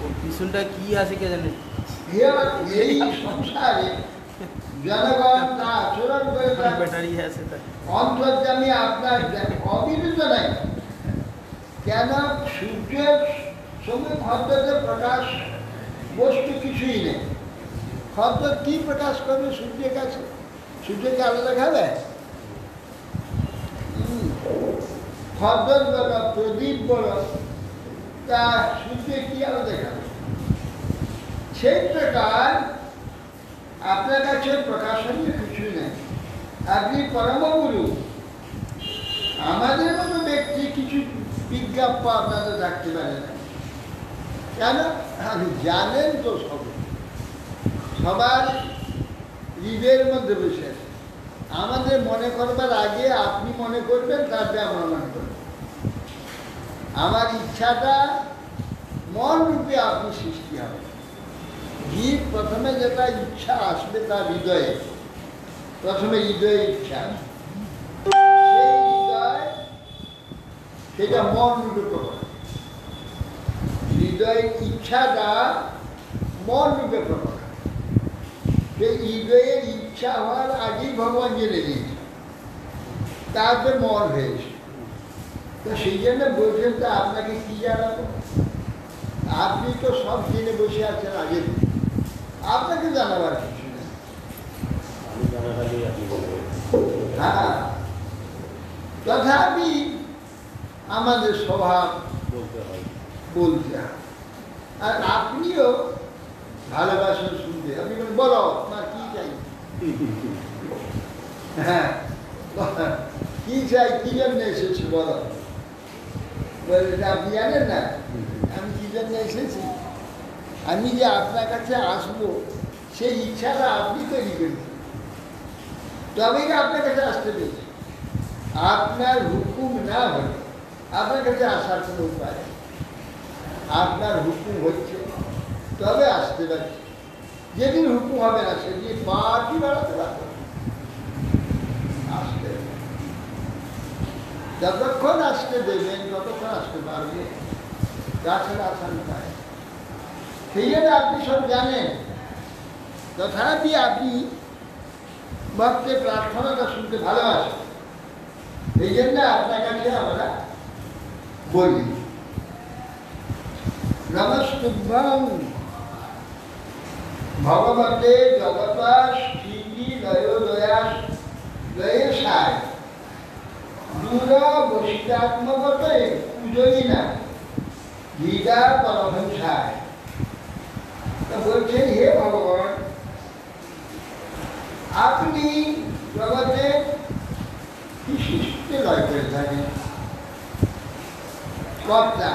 ওর পিছনটা কি আছে কে জানে। এই সংসারে জনগণ তা আচরণ করে তার ব্যাটারি আছে তাই। অন্তর্যামী আপনার অবিরত নাই। কেন সূর্যের সঙ্গে খদ্দরের প্রকাশ বস্তু কিছুই নেই। খদ্দর কি প্রকাশ করবে সূর্যের কাছে? সূর্যকে আলো দেখাবে? খদ্দর বলো, প্রদীপ বলো, তা সূর্যে কি আলো দেখাবে? সেই প্রকার আপনার কাছে প্রকাশনীয় কিছুই নেই। আপনি পরমগুরু। আমাদের মতো ব্যক্তি কিছু বিজ্ঞাপ্য আপনাদের রাখতে পারে না। কেন? আপনি জানেন তো সবার হৃদয়ের মধ্যে বসে আছে। আমাদের মনে করবার আগে আপনি মনে করবেন, তারপরে আমরা মনে করবেন। আমার ইচ্ছাটা মন রূপে আপনি সৃষ্টি হবে। জীব প্রথমে যেটা ইচ্ছা আসবে তার হৃদয়ে, প্রথমে হৃদয়ে ইচ্ছা, সেই হৃদয় সেটা মন রূপে প্রকাশ। হৃদয়ের ইচ্ছাটা মন রূপে প্রকাশ। সেই হৃদয়ের ইচ্ছা হওয়ার আগেই ভগবান জেনে নিয়েছে, তারপরে মন হয়েছে। তো সেই জন্য বলছেন তো আপনাকে কি জানাবো? আপনি তো সব জেনে বসে আছেন আগে, আপনাকে জানাবার কিছু নেই। হ্যাঁ, তথাপি আমাদের স্বভাব বলতে হয়। আর আপনিও ভালোবাসেন শুনতে। আপনি বলো আপনার কি চাই? হ্যাঁ, কি চাই, কি জন্য এসেছি বলো। বলে আপনি জানেন না আমি কি জন্য এসেছি? আমি যে আপনার কাছে আসবো সেই ইচ্ছাটা আপনি তৈরি করেছেন, তবেই আপনার কাছে আসতে পেরেছি। আপনার হুকুম না হলে আপনার কাছে আসার কোনো উপায় নেই। আপনার হুকুম হচ্ছে তবে আসতে পারছি। যেদিন হুকুম হবে না সেদিন পাটি বাড়াতে পারবে, আসতে যতক্ষণ আসতে দেবেন ততক্ষণ আসতে পারবে, তাছাড়া আসার উপায়। সেই জন্য আপনি সব জানেন, তথাপি আপনি ভক্তের প্রার্থনাটা শুনতে ভালোবাসেন। এই জন্য আপনার কাছে আমরা বলি নমস্তুভ্যং ভগবতে জগতাস স্থিতি লয় দয়াস লয়েশায় দূর বসিতাত্মকতে পূজয়িনা গীতা পরমহংসায়। তা বলছেন, হে ভগবান, আপনি জগতে কি সৃষ্টি লয় করে থাকেন? কর্তা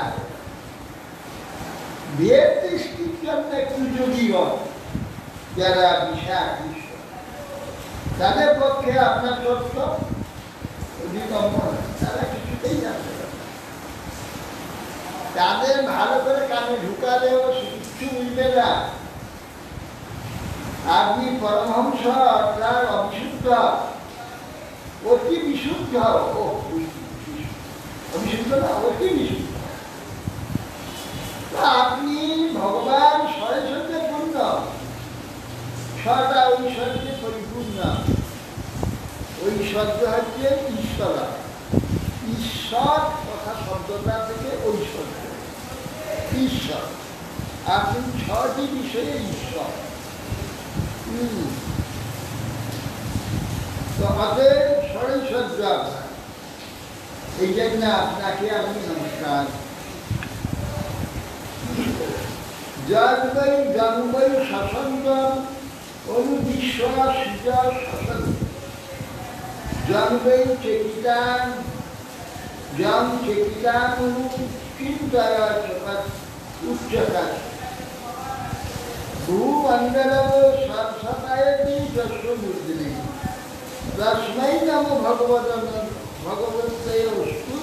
ভেদ সৃষ্টির জন্য পূজনীয় যারা বিশাল বিশ্ব, তাদের পক্ষে আপনার তথ্য অধিকম্প, তারা কিছুতেই জানতে পারে। তাদের ভালো করে কানে ঢুকালেও কিছু বুঝবে না। আপনি পরমহংস, তার অবিশুদ্ধ, অতি বিশুদ্ধ, অবিশুদ্ধ না, অতি বিশুদ্ধ। আপনি ভগবান সরস্বতী পূর্ণ, সদা ঐশ্বর্যে পরিপূর্ণ। ঐশ্বর্য হচ্ছে ঈশ্বর। ঈশ্বর কথা শব্দটা থেকে ঐশ্বর্য, ঈশ্বর। আপনি 6টি বিষয়ে ঈশ্বর। তো অতএব সরৈশ্বর্য আপনার। এই জন্য আপনাকে আমি নমস্কার। জন্মৈ জন্মৈ শাসন্ত অনুবিশ্ব সুজর শাসন জন্মৈ চেকিতান জম চেকিতান অনু চিন্তায় জগৎ উচ্চকার ভূমণ্ডল সর্বসতায়তি যশ্বমূর্তিনে তস্मै নমো ভগবতে অস্তু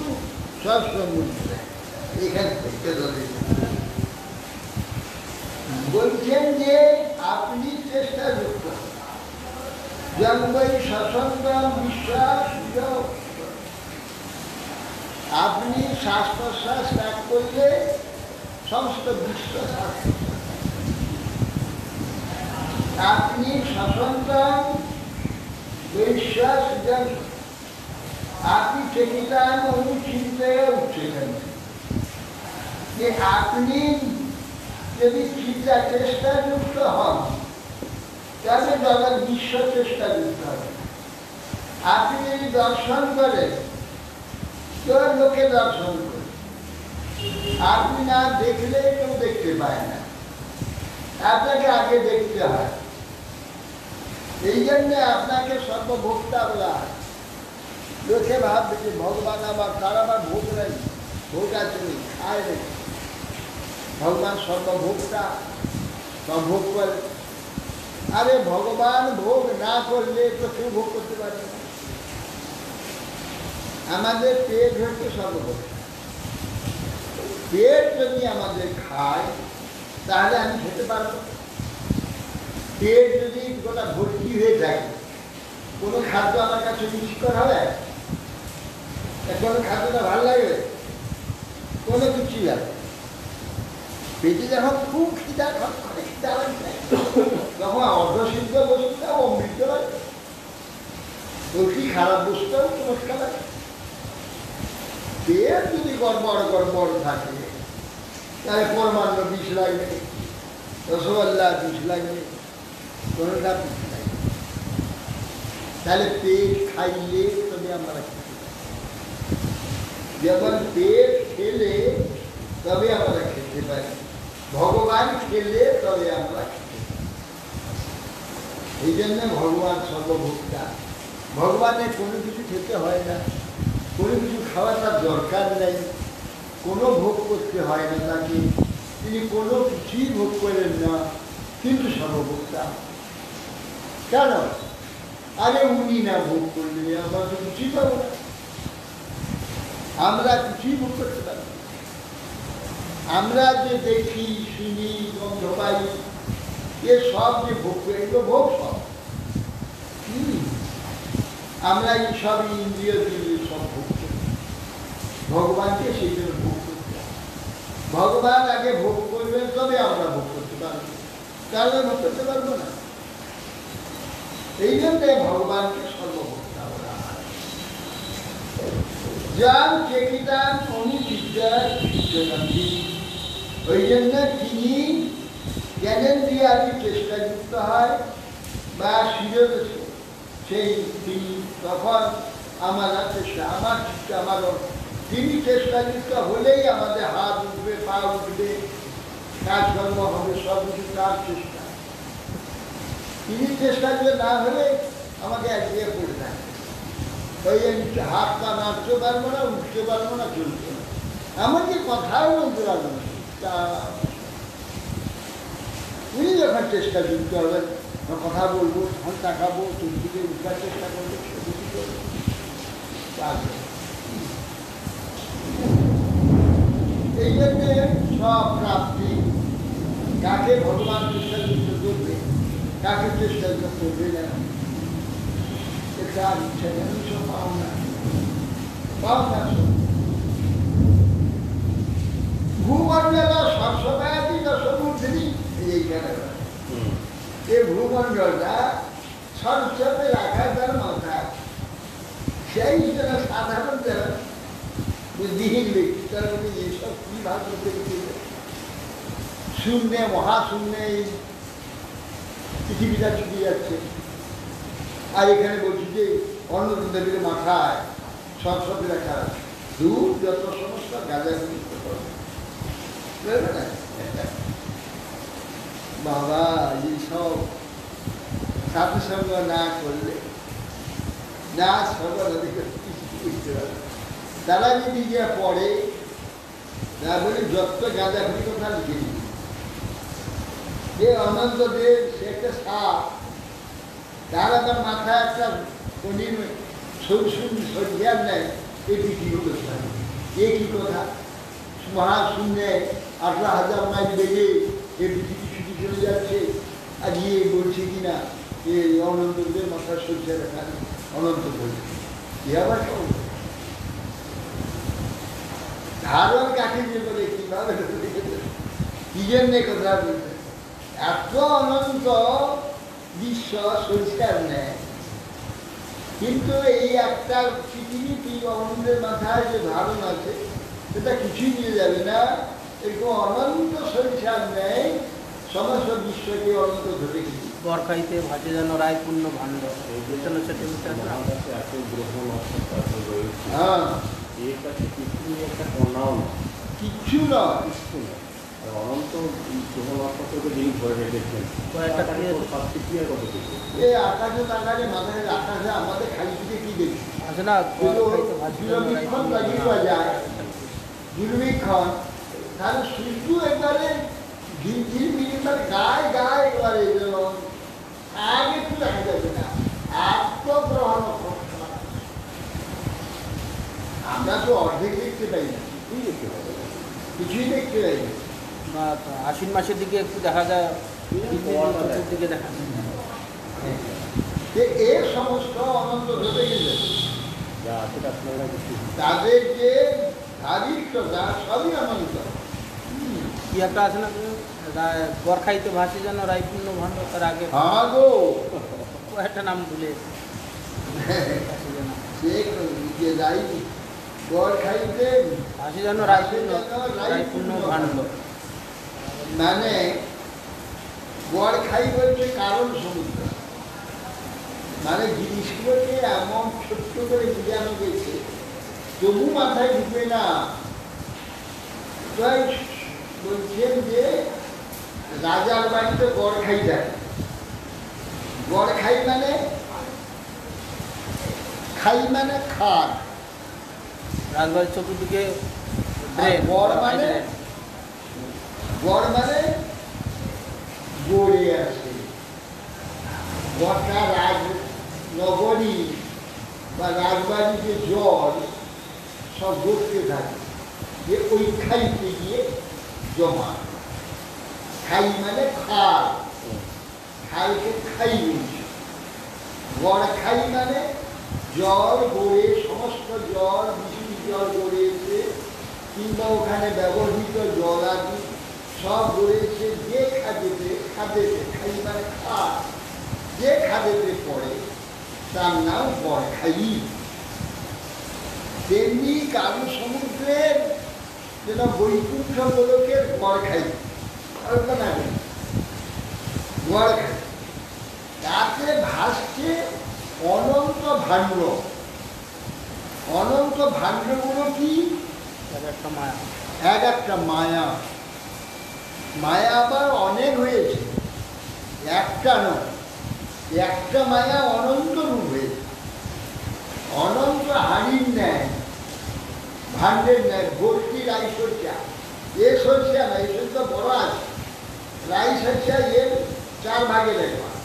সর্বমূর্তিনে। এখান থেকে ধরে বলছেন যে আপনি চেষ্টা যুক্ত জন্মই সসন্তম বিশ্বাস। আপনি শ্বাস প্রশ্বাস ত্যাগ করলে সমস্ত বিশ্ব আপনি সসন্তম বিশ্বাস, আপনি চেকিতান অনুচিন্তে উঠছেন যে আপনি যদি চিন্তা চেষ্টাযুক্ত হন তাহলে জগৎ বিশ্ব চেষ্টাযুক্ত হবে। আপনি যদি দর্শন করেন তো লোকে দর্শন করে, আপনি না দেখলে কেউ দেখতে পায় না, আপনাকে আগে দেখতে হয়। এই জন্যে আপনাকে সর্বভোক্তা বলা হয়। লোকে ভাববে যে ভগবান আবার তার আবার ভোগ নেই, ভোগ আছে নেই, খায় নেই। ভগবান সর্বভোক্তা, সব ভোগ করে। আরে ভগবান ভোগ না করলে তো কেউ ভোগ করতে পারে না। আমাদের পেট হচ্ছে সর্বভোক্তা। পেট যদি আমাদের খায় তাহলে আমি খেতে পারবো। পেট যদি গোটা ভর্তি হয়ে থাকে, কোনো খাদ্য আমার কাছে রুচিকর হবে? কোনো খাদ্যটা ভালো লাগবে? কোনো কিছুই হবে। পেটে যখন খুব খিদা করে খিদা লাগবে তখন অর্ধসিদ্ধ বস্তুটাও অমৃত লাগবে, অতি খারাপ বস্তুটাও চমৎকার লাগে। পেট যদি গড়বড় থাকে তাহলে পরমান্ন বিষ লাগবে, রসগোল্লা বিষ লাগবে, কোনোটা বিষ লাগবে। তাহলে পেট খাইলে তবে আমরা খেতে পারি। যেমন পেট খেলে তবে আমরা খেতে পারি, ভগবান খেলে তবে আমরা খেতে পারি। এই জন্য ভগবান সর্বভোক্তা। ভগবানের কোনো কিছু খেতে হয় না, কোনো কিছু খাওয়ার তার দরকার নেই, কোনো ভোগ করতে হয় না তাকে, তিনি কোনো কিছুই ভোগ করেন না, কিন্তু সর্বভোক্তা। কেন? আরে উনি না ভোগ করলে আমরা তো কিছুই পাবো না, আমরা কিছুই ভোগ করতে পারি। আমরা যে দেখি শুনি গন্ধ পাই এ সব যে ভোগ করি, এগুলো ভোগ সব। আমরা এই সব ইন্দ্রিয় দিয়ে সব ভোগ করি, ভগবানকে সেই জন্য ভোগ করতে হবে। ভগবান আগে ভোগ করবেন তবে আমরা ভোগ করতে পারবো, তাহলে ভোগ করতে পারবো না। এই জন্যে ভগবানকে সর্বভোক্তা বলা হয়। যার চেকিতান অনুবিদ্যার বিদ্যানন্দী, ওই জন্য তিনি জ্ঞানেন্দ্রিয়াদি চেষ্টাযুক্ত হয় বা শিরোদেশে, সেই তিনি তখন আমার চেষ্টা, আমার চিন্তা, আমার তিনি চেষ্টাযুক্ত হলেই আমাদের হাত উঠবে, পা উঠবে, কাজকর্ম হবে, সব কিছু তার চেষ্টা। তিনি চেষ্টা করে না হলে আমাকে একদিকে পড়ে থাকে, ওই হাত পা নাড়তে পারবো না, উঠতে পারবো না, চলতে না, এমনকি কথাও বলতে পারবো না। উনি যখন চেষ্টা যুক্ত হবেন, কথা বলবো, তখন তাকাবো, চুলটিকে উঠার চেষ্টা করবো, সেটুকু করবো। এই জন্যে সব প্রাপ্তি কাকে ভগবান চেষ্টা যুক্ত করবে, কাকে চেষ্টা করবে না, এটা ইচ্ছা যেন সব পাও না, পাও না। ভূমন্ডলা সবসময় দশমূর্ধি এইখানে, এই ভূমন্ডলটা সরস্বতে রাখা তার মাথায়, সেই জন্য সাধারণ যারা বুদ্ধিহীন ব্যক্তি তার মধ্যে এইসব কি ভাবতে শূন্যে মহাশূন্যে এই পৃথিবীটা ছুটে যাচ্ছে। আর এখানে বলছি যে অন্নদেবীর মাথায় সরস্বতী রাখা, দূর যত সমস্ত গাঁজাগুলি বাবা এইসব সাধুসঙ্গ না করলে না সর্বদাকে বুঝতে পারবে। তারা যদি গিয়ে পড়ে না বলি যত গাঁজাগুলি কথা লিখে দিবি, যে অনন্ত দেব সে একটা সাপ, তার আবার মাথায় একটা পনির সরিয়ার নেয়, এই পৃথিবী করতে হবে। এ কি কথা? মহাশূন্যে 18,000 মাইল বেগে এই পৃথিবী ছুটি চলে যাচ্ছে, আর ইয়ে বলছে কিনা এই অনন্তদের মাথা সরষে রাখা অনন্ত বলে কি আবার সব ধারণ কাকে যে বলে কিভাবে কি জন্যে কথা বলতে এত অনন্ত বিশ্ব সংস্কার নেয় কিন্তু এই একটা পৃথিবী অনন্তের মাথায় যে ধারণ আছে সেটা কিছুই নিয়ে যাবে না। এরকম অনন্ত সংসার নেয় সমস্ত বিশ্বকে অনন্ত ধরে গেছে। বরখাইতে ভাসে যেন রায় পূর্ণ ভাণ্ড এত গ্রহ নক্ষত্র রয়েছে হ্যাঁ এর কাছে পৃথিবী একটা কণাও না, কিচ্ছু নয়। কিছু না। আর অনন্ত গ্রহ নক্ষত্রকে যিনি ধরে রেখেছেন কয়েকটা পৃথিবীর কত কিছু এই আকাশে তাকালে মাথায় আকাশে আমাদের খালি থেকে কি দেখি আছে না বরখাইতে ভাসে যেন রায় দূরবীক্ষণ পূর্ণ লাগিয়ে ভাণ্ড। যায় দূরবীক্ষণ তাহলে সূর্য একবারে ঝিরঝির মিনিমার গায়ে গায়ে একবারে যেমন আগে একটু দেখা যাবে না এত গ্রহণ আমরা তো অর্ধেক দেখতে পাই না কিছুই দেখতে পাবে না। কিছুই দেখতে পাই না। বা আশ্বিন মাসের দিকে একটু দেখা যায়, চতুর্থ দিকে দেখা যায়। যে এর সমস্ত অনন্ত ধরে গেছে যা আছে তার সঙ্গে কিছু তাদের যে ধারিকতা সবই অনন্ত। কি একটা আছে না বরখাইতে ভাসে যেন রায় পূর্ণ ভাণ্ড, তার আগে হ্যাঁ গো একটা নাম ভুলে সে যে রাই গড় খাইতে ভাসে যেন রায় পূর্ণ ভাণ্ড। মানে গড় খাই বলছে কারণ সমুদ্র, মানে জিনিসগুলোকে এমন ছোট্ট করে বোঝানো গেছে তবু মাথায় ঢুকে না। তাই বলছেন যে রাজার বাড়িতে গড় খাই যায়। গড় খাই মানে খাদ, রাজবাড়ির চতুর্দিকে আর গড় মানে গড়ে আসে। গড়টা নগরী বা রাজবাড়িতে জল সব গড়তে থাকে, যে ওই খাইতে গিয়ে জমা। খাই মানে খাল, খাইকে খাই বলছে। গড় খাই মানে জল গড়ে, সমস্ত জল বৃষ্টির জল গড়েছে কিংবা ওখানে ব্যবহৃত জল আদি সব রয়েছে যে খাদেতে খাই মানে খাদ, যে খাদেতে পড়ে তার নাম বরখাই। তেমনি কারু সমুদ্রের যেন বৈকুণ্ঠ গোলকের বরখাই, কল্পনা করি বরখাই, তাতে ভাসছে অনন্ত ভাণ্ড। অনন্ত ভাণ্ডগুলো কি? একটা মায়া। এক একটা মায়া। মায়া আবার অনেক হয়েছে, একটা নয়। একটা মায়া অনন্ত রূপ হয়েছে, অনন্ত হাড়ির ন্যায়, ভাণ্ডের ন্যায় ভর্তি রাই সরষা। এ সরষা না, এই সরষা বড় আছে, রাই সরষা এর 4 ভাগের 1 ভাগ।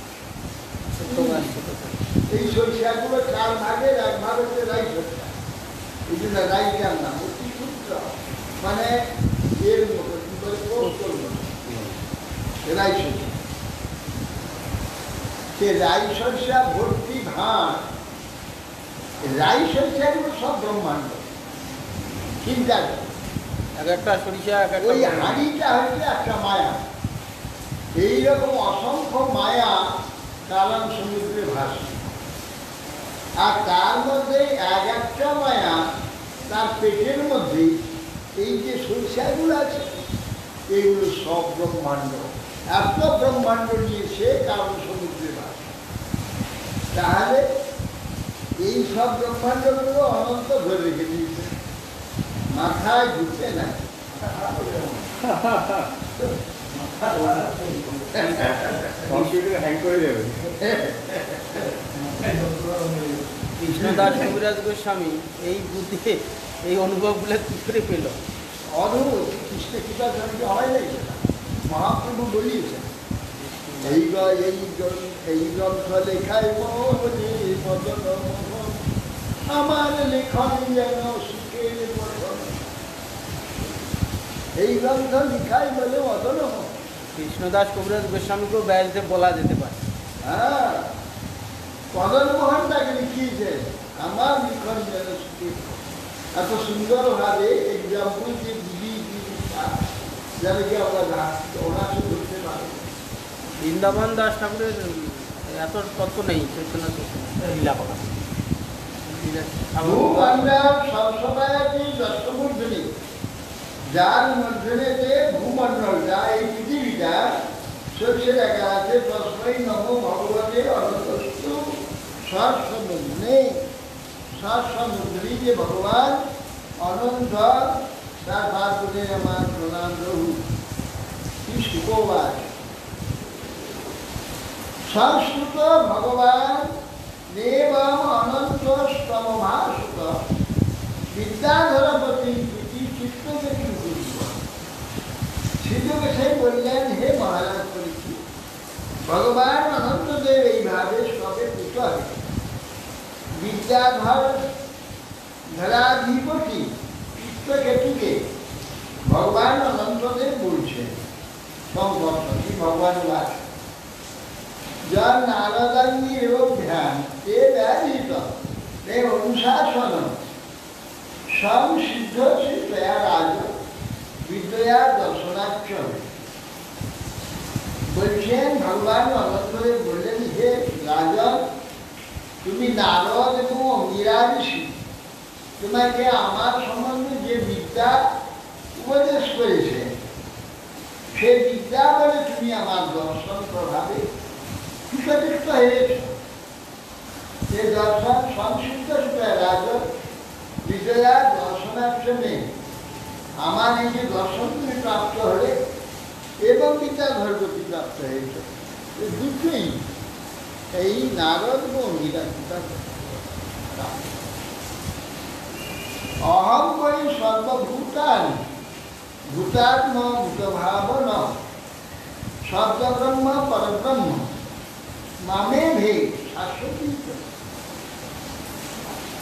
এই সরষাগুলো 4 ভাগের 1 ভাগ হচ্ছে রাই সরষা। এই জন্য রাইটার নাম অতি সূত্র, মানে এর মতো কি করে রাই সরষা। সে রাই সরষা ভর্তি ধান, রাই সরষাগুলো সব ব্রহ্মাণ্ড। চিন্তা এক একটা সরিষা, এক একটা ওই হাঁড়িটা হচ্ছে একটা মায়া। এইরকম অসংখ্য মায়া কালাম সমুদ্রে ভাসে, আর তার মধ্যে এক একটা মায়া তার পেটের মধ্যে এই যে সরিষাগুলো আছে এইগুলো সব ব্রহ্মাণ্ড। এত ব্রহ্মাণ্ড নিয়ে সে কারণ সমুদ্রে ভাসে। তাহলে এই সব ব্রহ্মাণ্ডগুলো অনন্ত ধরে রেখে দিয়েছে, মাথায় ঢুকতে না। কম্পিউটার হ্যাং করে যাবে। কৃষ্ণদাস কবিরাজ গোস্বামী এই বুদ্ধি, এই অনুভবগুলো কি করে পেল? অদ্ভুত। কৃষ্ণ কৃপা স্বামীকে হয় নাই সেটা, মহাপ্রভু বলিয়েছেন। এই গ্রন্থ লেখায় মোহনে বদন মোহন, আমার লেখন যেন সুখের বদন। এই গ্রন্থ লিখাই বলে মদন মোহন। কৃষ্ণদাস কবিরাজ গোস্বামীকেও ব্যাসদেব বলা যেতে পারে। হ্যাঁ, মদন মোহন তাকে লিখিয়েছেন আমার লিখন যেন সুখে এত সুন্দরভাবে এক্সাম্পল যে দিদি যাবে কি আমরা অনার্স ধরতে পারি। বৃন্দাবন দাস ঠাকুরের এত তত্ত্ব নেই চৈতন্য লীলা কথা। ভূমণ্ডল সবসময় একটি দশমূর্ধনি, যার মধ্যে ভূমণ্ডল যা এই পৃথিবীটা সর্ষে দেখা আছে তস্মৈ নমো ভগবতে অনন্তস্তু সহস্রমূর্ধনে। সহস্রমূর্ধনি যে ভগবান অনন্ত, তার ভার করে আমার প্রণাম প্রভু। কি সুখবাদ সংস্কৃত ভগবান দেবম অনন্ত স্তমভাসুত বিদ্যাধরপতি চিত্তকে শ্রীযোগে সে বললেন, হে মহারাজ পরীক্ষিত, ভগবান অনন্তদেব এইভাবে সবে পুত হবে। বিদ্যাধর ধরাধিপতি চিত্তকেতুকে ভগবান অনন্তদেব বলছেন সম্পর্কে ভগবান বাস যার নারদাঙ্গিরোভ্যাম তে ব্যাধিত তে অনুশাসন সংসিদ্ধ শিক্ষয়া রাজ বিদ্যয়া দর্শনাক্ষ। বলছেন ভগবান অনন্তদেব বললেন, হে রাজন, তুমি নারদ এবং অঙ্গিরা ঋষি, তোমাকে আমার সম্বন্ধে যে বিদ্যা উপদেশ করেছে সে বিদ্যা বলে তুমি আমার দর্শন প্রভাবে সুপ্রতিষ্ঠ হয়েছ। সে দর্শন সংসিদ্ধ রাজন বিজয়া দর্শনাশ্রমে আমার এই যে দর্শন তুমি প্রাপ্ত হলে এবং বিদ্যাধর গতি প্রাপ্ত হয়েছ, দুটোই এই নারদ এবং অঙ্গিরা। অহম বৈ সর্বভূতানি ভূতাত্ম ভূতভাবন শব্দব্রহ্ম পরব্রহ্ম মামে ভে শাশ্বতী।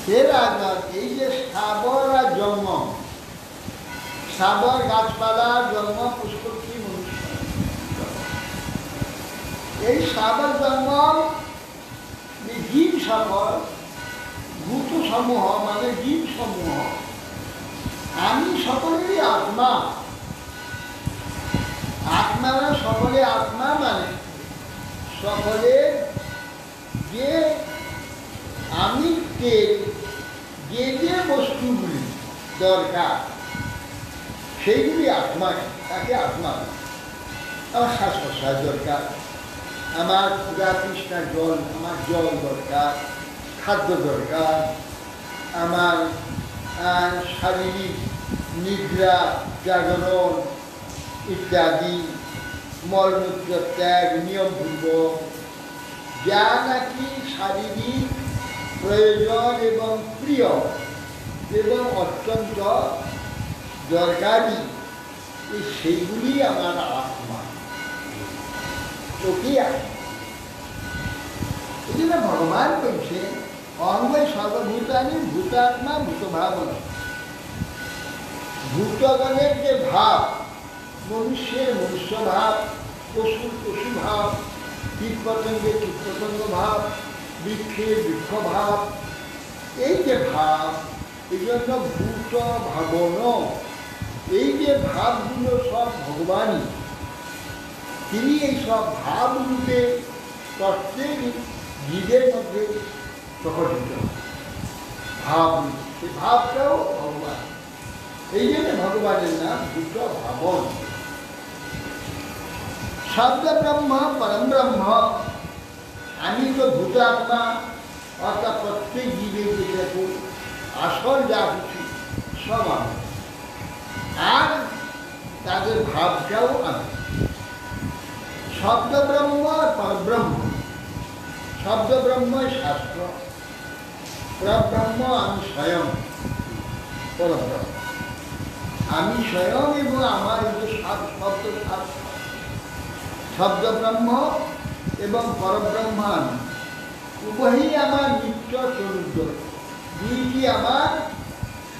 হে রাজন, এই যে স্থাবর আর জন্ম, স্থাবর গাছপালা জন্ম পুষ্পক্ষী মনুষ্য, এই স্থাবর জন্ম জীব সকল ভূত সমূহ মানে জীব সমূহ, আমি সকলেরই আত্মা। আত্মা মানে সকলে আত্মা মানে সকলের যে আমিকে যে যে বস্তুগুলি দরকার সেইগুলি আত্মা, তাকে আত্মা। আমার শ্বাস প্রশ্বাস দরকার, আমার ক্ষুধা তৃষ্ণা জল, আমার জল দরকার, খাদ্য দরকার, আমার শারীরিক নিদ্রা জাগরণ ইত্যাদি, মলমূত্র ত্যাগ নিয়মপূর্বক যা নাকি শারীরিক প্রয়োজন এবং প্রিয় এবং অত্যন্ত দরকারি, সেইগুলি আমার আত্মা, চোখে আত্মা। এই জন্য ভগবান বলছে অঙ্গই সর্বভূতানি ভূতাত্মা ভূতভাবনা। ভূতগণের যে ভাব, মনুষ্যের মনুষ্য ভাব, পশুর পশু ভাব, কীট পতঙ্গের কীটপতঙ্গ ভাব, বৃক্ষের বৃক্ষ ভাব, এই যে ভাব, এই জন্য ভূত ভাবন, এই যে ভাবগুলো সব ভগবানই। তিনি এই সব ভাবরূপে প্রত্যেক জীবের মধ্যে প্রকটিত ভাব, সেই ভাবটাও ভগবান। এই জন্য ভগবানের নাম ভূত ভাবন। শব্দ ব্রহ্ম পরম ব্রহ্ম, আমি তো ভূতাত্মা, অর্থাৎ প্রত্যেক জীবের যেটুকু আসল যা কিছু সব আমি, আর তাদের ভাবটাও আমি। শব্দ ব্রহ্ম আর পরব্রহ্ম। শব্দ ব্রহ্ম শাস্ত্র, পরব্রহ্ম আমি স্বয়ং, পরব্রহ্ম আমি স্বয়ং এবং আমার এই যে শব্দ শাস্ত্র, শব্দ ব্রহ্ম এবং পরব্রহ্ম আমি উভয়ই আমার নিত্য স্বরূপ, দুইটি আমার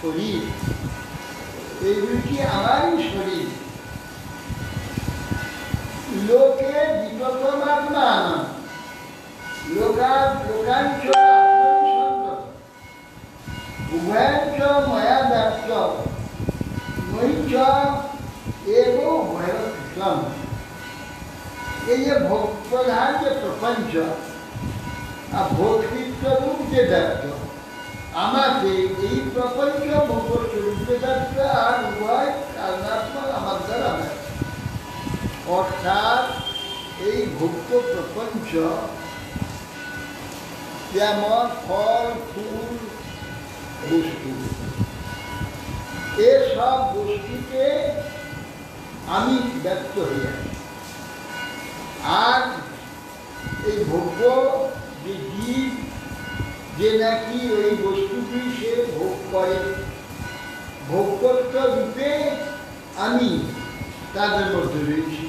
শরীর, এই দুইটি আমারই শরীর। লোকে বিগতমাত্মা এই যে ভোগ প্রধান যে প্রপঞ্চ আর ভক্তিস্বরূপ যে ব্যক্ত, আমাকে এই প্রপঞ্চ ভোগস্বরূপ যে ব্যক্ত আর উভয় কারণাত্মক আমার দ্বারা ব্যক্ত। অর্থাৎ এই ভোগ্য প্রপঞ্চ যেমন ফল ফুল বস্তু, এসব বস্তুকে আমি ব্যক্ত হইয়া, আর এই ভোগ্য যে জীব যে নাকি ওই বস্তুটি সে ভোগ করে, ভোগ্যত্ব রূপে আমি তাদের মধ্যে রয়েছি,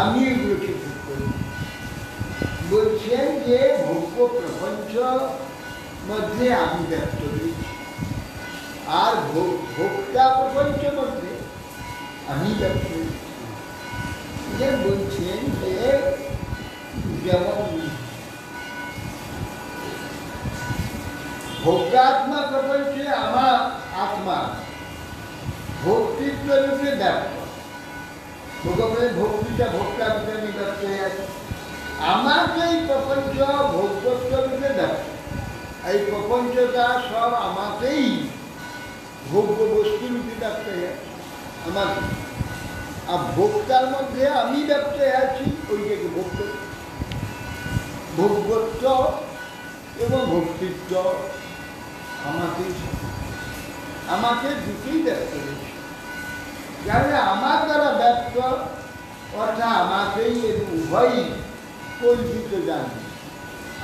আমি এগুলোকে ভোগ করি। বলছেন যে ভোগ্য প্রপঞ্চ মধ্যে আমি ব্যক্ত রয়েছি, আর ভোক্তা প্রপঞ্চ মধ্যে আমি ব্যক্ত রয়েছি। বলছেন যে যেমন ভোক্তাত্মা প্রপঞ্চে আমার আত্মা ভক্তিত্ব রূপে ব্যক্ত, ভক্তিটা ভোক্তা রূপে আমি ব্যক্ত হয়ে আছি। আমাকে এই প্রপঞ্চ ভোগ্যত্ব রূপে ব্যক্ত, এই প্রপঞ্চটা সব আমাকেই ভোগ্য বস্তু রূপে ব্যক্ত হয়ে আছে আমার। আর ভোক্তার মধ্যে আমি ব্যক্ত হয়ে আছি, ওইটাকে ভোগ্য, ভোগ্যত্ব এবং ভক্তিত্ব আমাকে দুটোই ব্যক্ত হয়েছে। কারণ আমার দ্বারা ব্যক্ত অর্থাৎ আমাকেই উভয়ই কল্পিত জানি,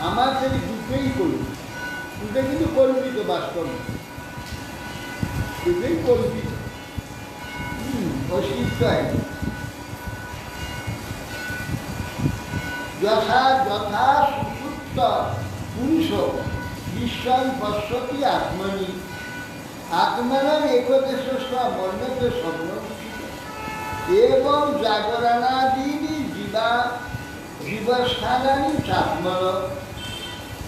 আমাকে দুটোই কল্পিত, দুটো কিন্তু কল্পিত, বাস্তব দুটোই কল্পিত, অস্তিত্ব যথা যথা সুষুপ্ত পুরুষ বিশ্বং পশ্যতি আত্মনি আত্মনার একদেশ মন্যতে স্বপ্ন এবং জাগরণাদীনি জীবস্থানানি চাত্মন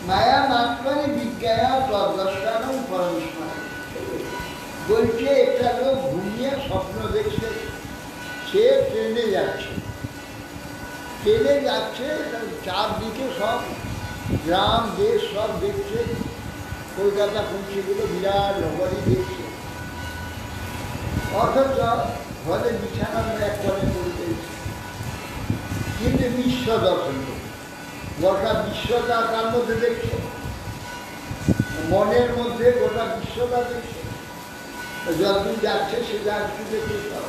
মায়া মাত্রানি বিজ্ঞান তদ্দর্শনম পরমেশ্বর। বলছে একটা লোক ঘুমিয়ে স্বপ্ন দেখছে, সে ট্রেনে যাচ্ছে, চারদিকে সব গ্রাম দেশ সব দেখছে, কলকাতা পৌঁছে গেল, বিরাট নগরী দেখছে, অথচ ঘরে বিছানার এক করে পড়তে, কিন্তু বিশ্ব দর্শন করছে, গোটা বিশ্বটা তার মধ্যে দেখছে, মনের মধ্যে গোটা বিশ্বটা দেখছে, যতদিন যাচ্ছে সে যাচ্ছে দেখে সব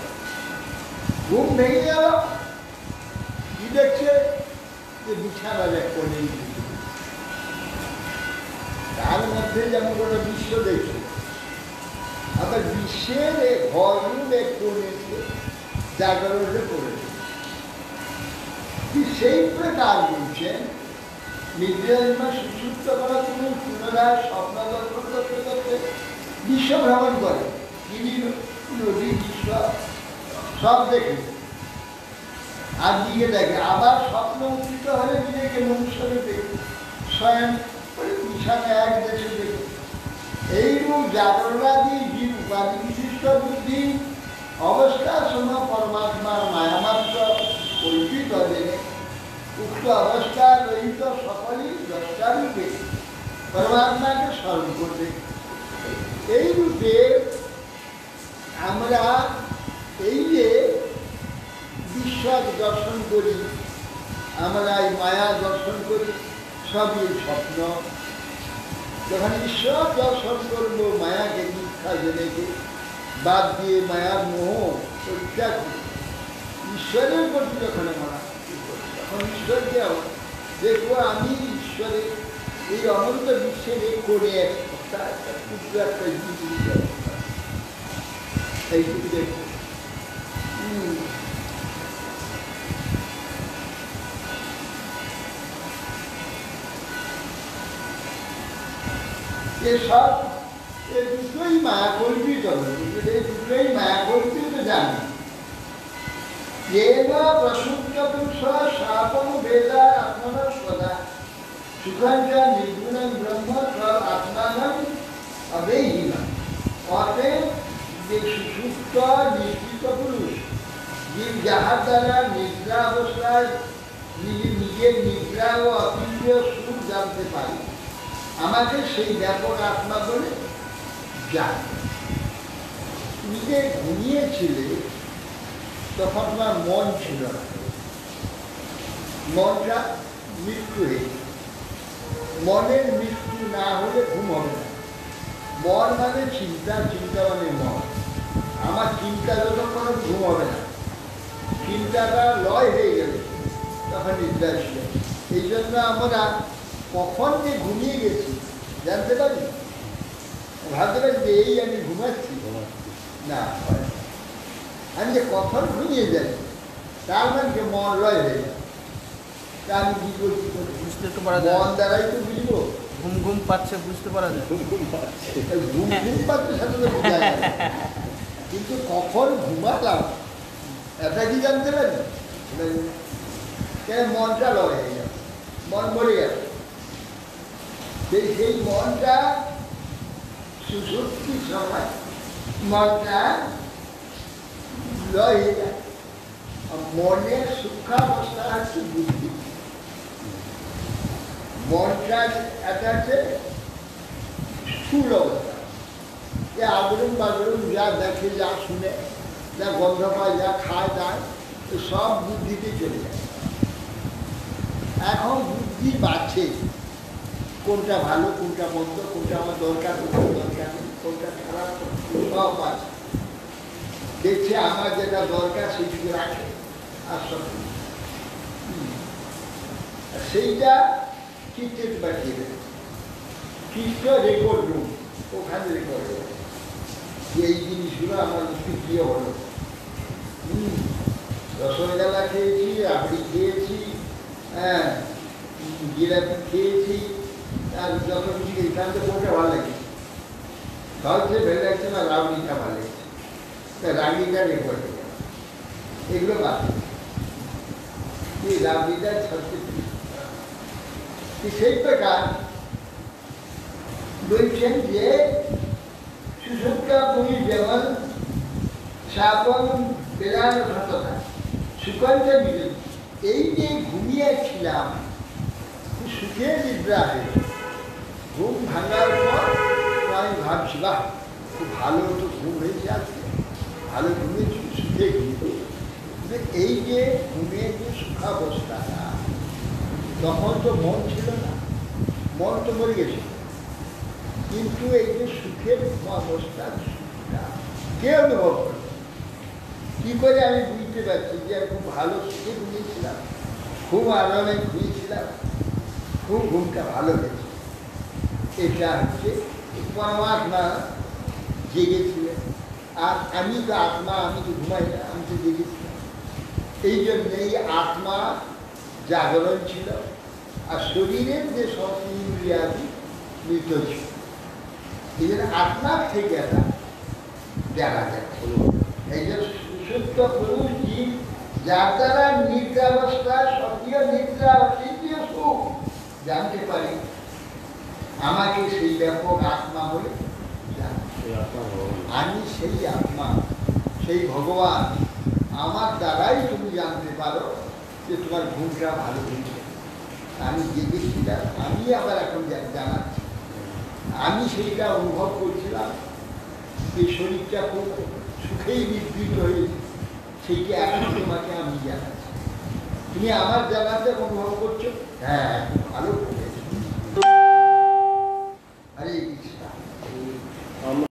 ঘুম ভেঙে গেল, কি দেখছে যে বিছানার এক কোণে, তার মধ্যে যেমন গোটা বিশ্ব দেখছে, আবার বিশ্বের ঘররূপ এক কোণে জাগরণে পড়েছে। সেই প্রকার বলছেন নিদ্রা সুষুপ্ত করা কোনো পুনরায় স্বপ্ন দর্শন করতে করতে বিশ্ব ভ্রমণ করে, তিনি নদী বিশ্ব সব দেখে, আর দিকে দেখে, আবার স্বপ্ন উচিত হলে নিজেকে মনুষ্যরে দেখে স্বয়ং বিছানা এক দেশে দেখে। এইরূপ জাগরণাদি জীব উপাধি বিশিষ্ট বুদ্ধি অবস্থা সময় পরমাত্মার মায়ামাত্র কল্পিত জেনে উক্ত অবস্থা রহিত সকলেই দ্রষ্টারূপে পরমাত্মাকে স্মরণ করবে। এই রূপে আমরা এই যে বিশ্ব দর্শন করি, আমরা এই মায়া দর্শন করি, সবই স্বপ্ন। যখন ঈশ্বর দর্শন করবো, মায়াকে মিথ্যা জেনেকে বাদ দিয়ে মায়ার মোহ পরিত্যাগ করি, ঈশ্বরের প্রতি যখন আমরা তখন ঈশ্বরকে দেখবো আমি ঈশ্বরের এই অনন্ত বিশ্বের এই কোণে একটা ক্ষুদ্র একটা জীব, এইটুকু দেখবো। এসব এই দুটোই মায়া কল্পিত, এই দুটোই মায়া কল্পিত জানি। প্রসূত পুরুষ শাপম বেদা আত্মনা সদা সুখাঞ্চ নির্গুণ ব্রহ্ম আত্মানম অবেহীনা। অতএব যে সুষুপ্ত নিশ্চিত পুরুষ জীব যাহার দ্বারা নিদ্রা অবস্থায় নিজের নিদ্রা ও অতীন্দ্রিয় সুখ জানতে পারি, আমাকে সেই ব্যাপক আত্মা বলে জানে। তুমি যে ঘুমিয়েছিলে তখন তোমার মন ছিল না, মনটা মৃত্যু হয়েছে। মনের মৃত্যু না হলে ঘুম হবে না। মন মানে চিন্তা, চিন্তা মানে মন। আমার চিন্তা যতক্ষণ ঘুম হবে না, চিন্তাটা লয় হয়ে গেলে তখন নিদ্রা ছিল। এই জন্য আমরা কখন যে ঘুমিয়ে গেছি জানতে পারি, ভাবতে পারি যে এই আমি ঘুমাচ্ছি না, আমি যে কখন ঘুমিয়ে যাই তার মানে যে মন লয় হয়ে যায়। তা আমি কি করছি, বুঝতে তো পারা যায়, মন দ্বারাই তো বুঝবো। ঘুম ঘুম পাচ্ছে বুঝতে পারা যায়। ঘুম ঘুম পাচ্ছে সাথে তো বোঝা যায় না। কিন্তু কখন ঘুমালাম এটা কি জানতে পারি? কেন মনটা লড়ে হয়ে গেল, মন মরে গেল। সেই মনটা সুশক্তির সময় মনটা লয় হয়ে যায়। মনের সূক্ষ্মাবস্থা হচ্ছে বুদ্ধি। মনটা একটা হচ্ছে স্থূল অবস্থা, যে আবরণ বাবরণ যা দেখে, যা শুনে, যা গন্ধ পায়, যা খায় দায়, সব বুদ্ধিতে চলে যায়। এখন বুদ্ধি বাড়ছে কোনটা ভালো, কোনটা মন্দ, কোনটা আমার দরকার, কোনটা দরকার নেই, কোনটা খারাপ, সব আছে। দেখছে আমার যেটা দরকার সেইটুকু রাখে আর সব সেইটা চিত্রের পাঠিয়ে দেবে। চিত্র রেকর্ড রুম, ওখানে রেকর্ড হবে যে এই জিনিসগুলো আমার একটু প্রিয় হলো। রসগোল্লা খেয়েছি, রাবড়ি খেয়েছি, হ্যাঁ, জিলাপি খেয়েছি, আর যত কিছু এখান থেকে কোনটা ভালো লাগে, সবচেয়ে ভালো লাগছে না রাবড়িটা ভালো লাগছে, তা রাবড়িটা রেকর্ড হয়ে গেল। এগুলো বাদ এই রাবড়িটা সবচেয়ে সেই প্রকার বলছেন যে সুষুপ্তা পুরী যেমন সাপন বেলার ঘটনা সুকঞ্জে মিলে, এই যে ঘুমিয়েছিলাম সুখে নিদ্রা হয়ে, ঘুম ভাঙার পর আমি ভাবছি বাহ খুব ভালো তো ঘুম হয়েছে, আজকে ভালো ঘুমিয়েছি, সুখে ঘুমিয়ে। এই যে ঘুমের যে সুখাবস্থাটা, তখন তো মন ছিল না, মন তো মরে গেছিল, কিন্তু এই যে সুখের অবস্থার সুখটা কে অনুভব করবে? কি করে আমি বুঝতে পারছি যে আমি খুব ভালো সুখে ঘুমিয়েছিলাম, খুব আরামে ঘুমিয়েছিলাম, খুব ঘুমটা ভালো হয়েছে? এটা হচ্ছে পরমাত্মা জেগেছিলেন, আর আমি তো আত্মা, আমি তো ঘুমাই না, আমি তো জেগেছিলাম। এই জন্যেই আত্মা জাগরণ ছিল, আর শরীরের যে সমস্ত ইন্দ্রিয়াদি মৃত ছিল। এই জন্য আত্মার থেকে এটা দেখা যায়। এই যে সুষুপ্ত পুরুষ জীব, যার দ্বারা নিদ্রাবস্থা, সক্রিয় নিদ্রা, তৃতীয় সুখ জানতে পারি, আমাকে সেই ব্যাপক আত্মা বলে জানি। আমি সেই আত্মা, সেই ভগবান, আমার দ্বারাই তুমি জানতে পারো যে তোমার ঘুমটা ভালো হয়েছে। আমি জেগেছিলাম, আমি আবার এখন জানাচ্ছি, আমি সেইটা অনুভব করছিলাম যে শরীরটা খুব সুখেই নিবৃত হয়েছে, সেইটা এখন তোমাকে আমি জানাচ্ছি। তুমি আমার জানাতে অনুভব করছো, হ্যাঁ ভালো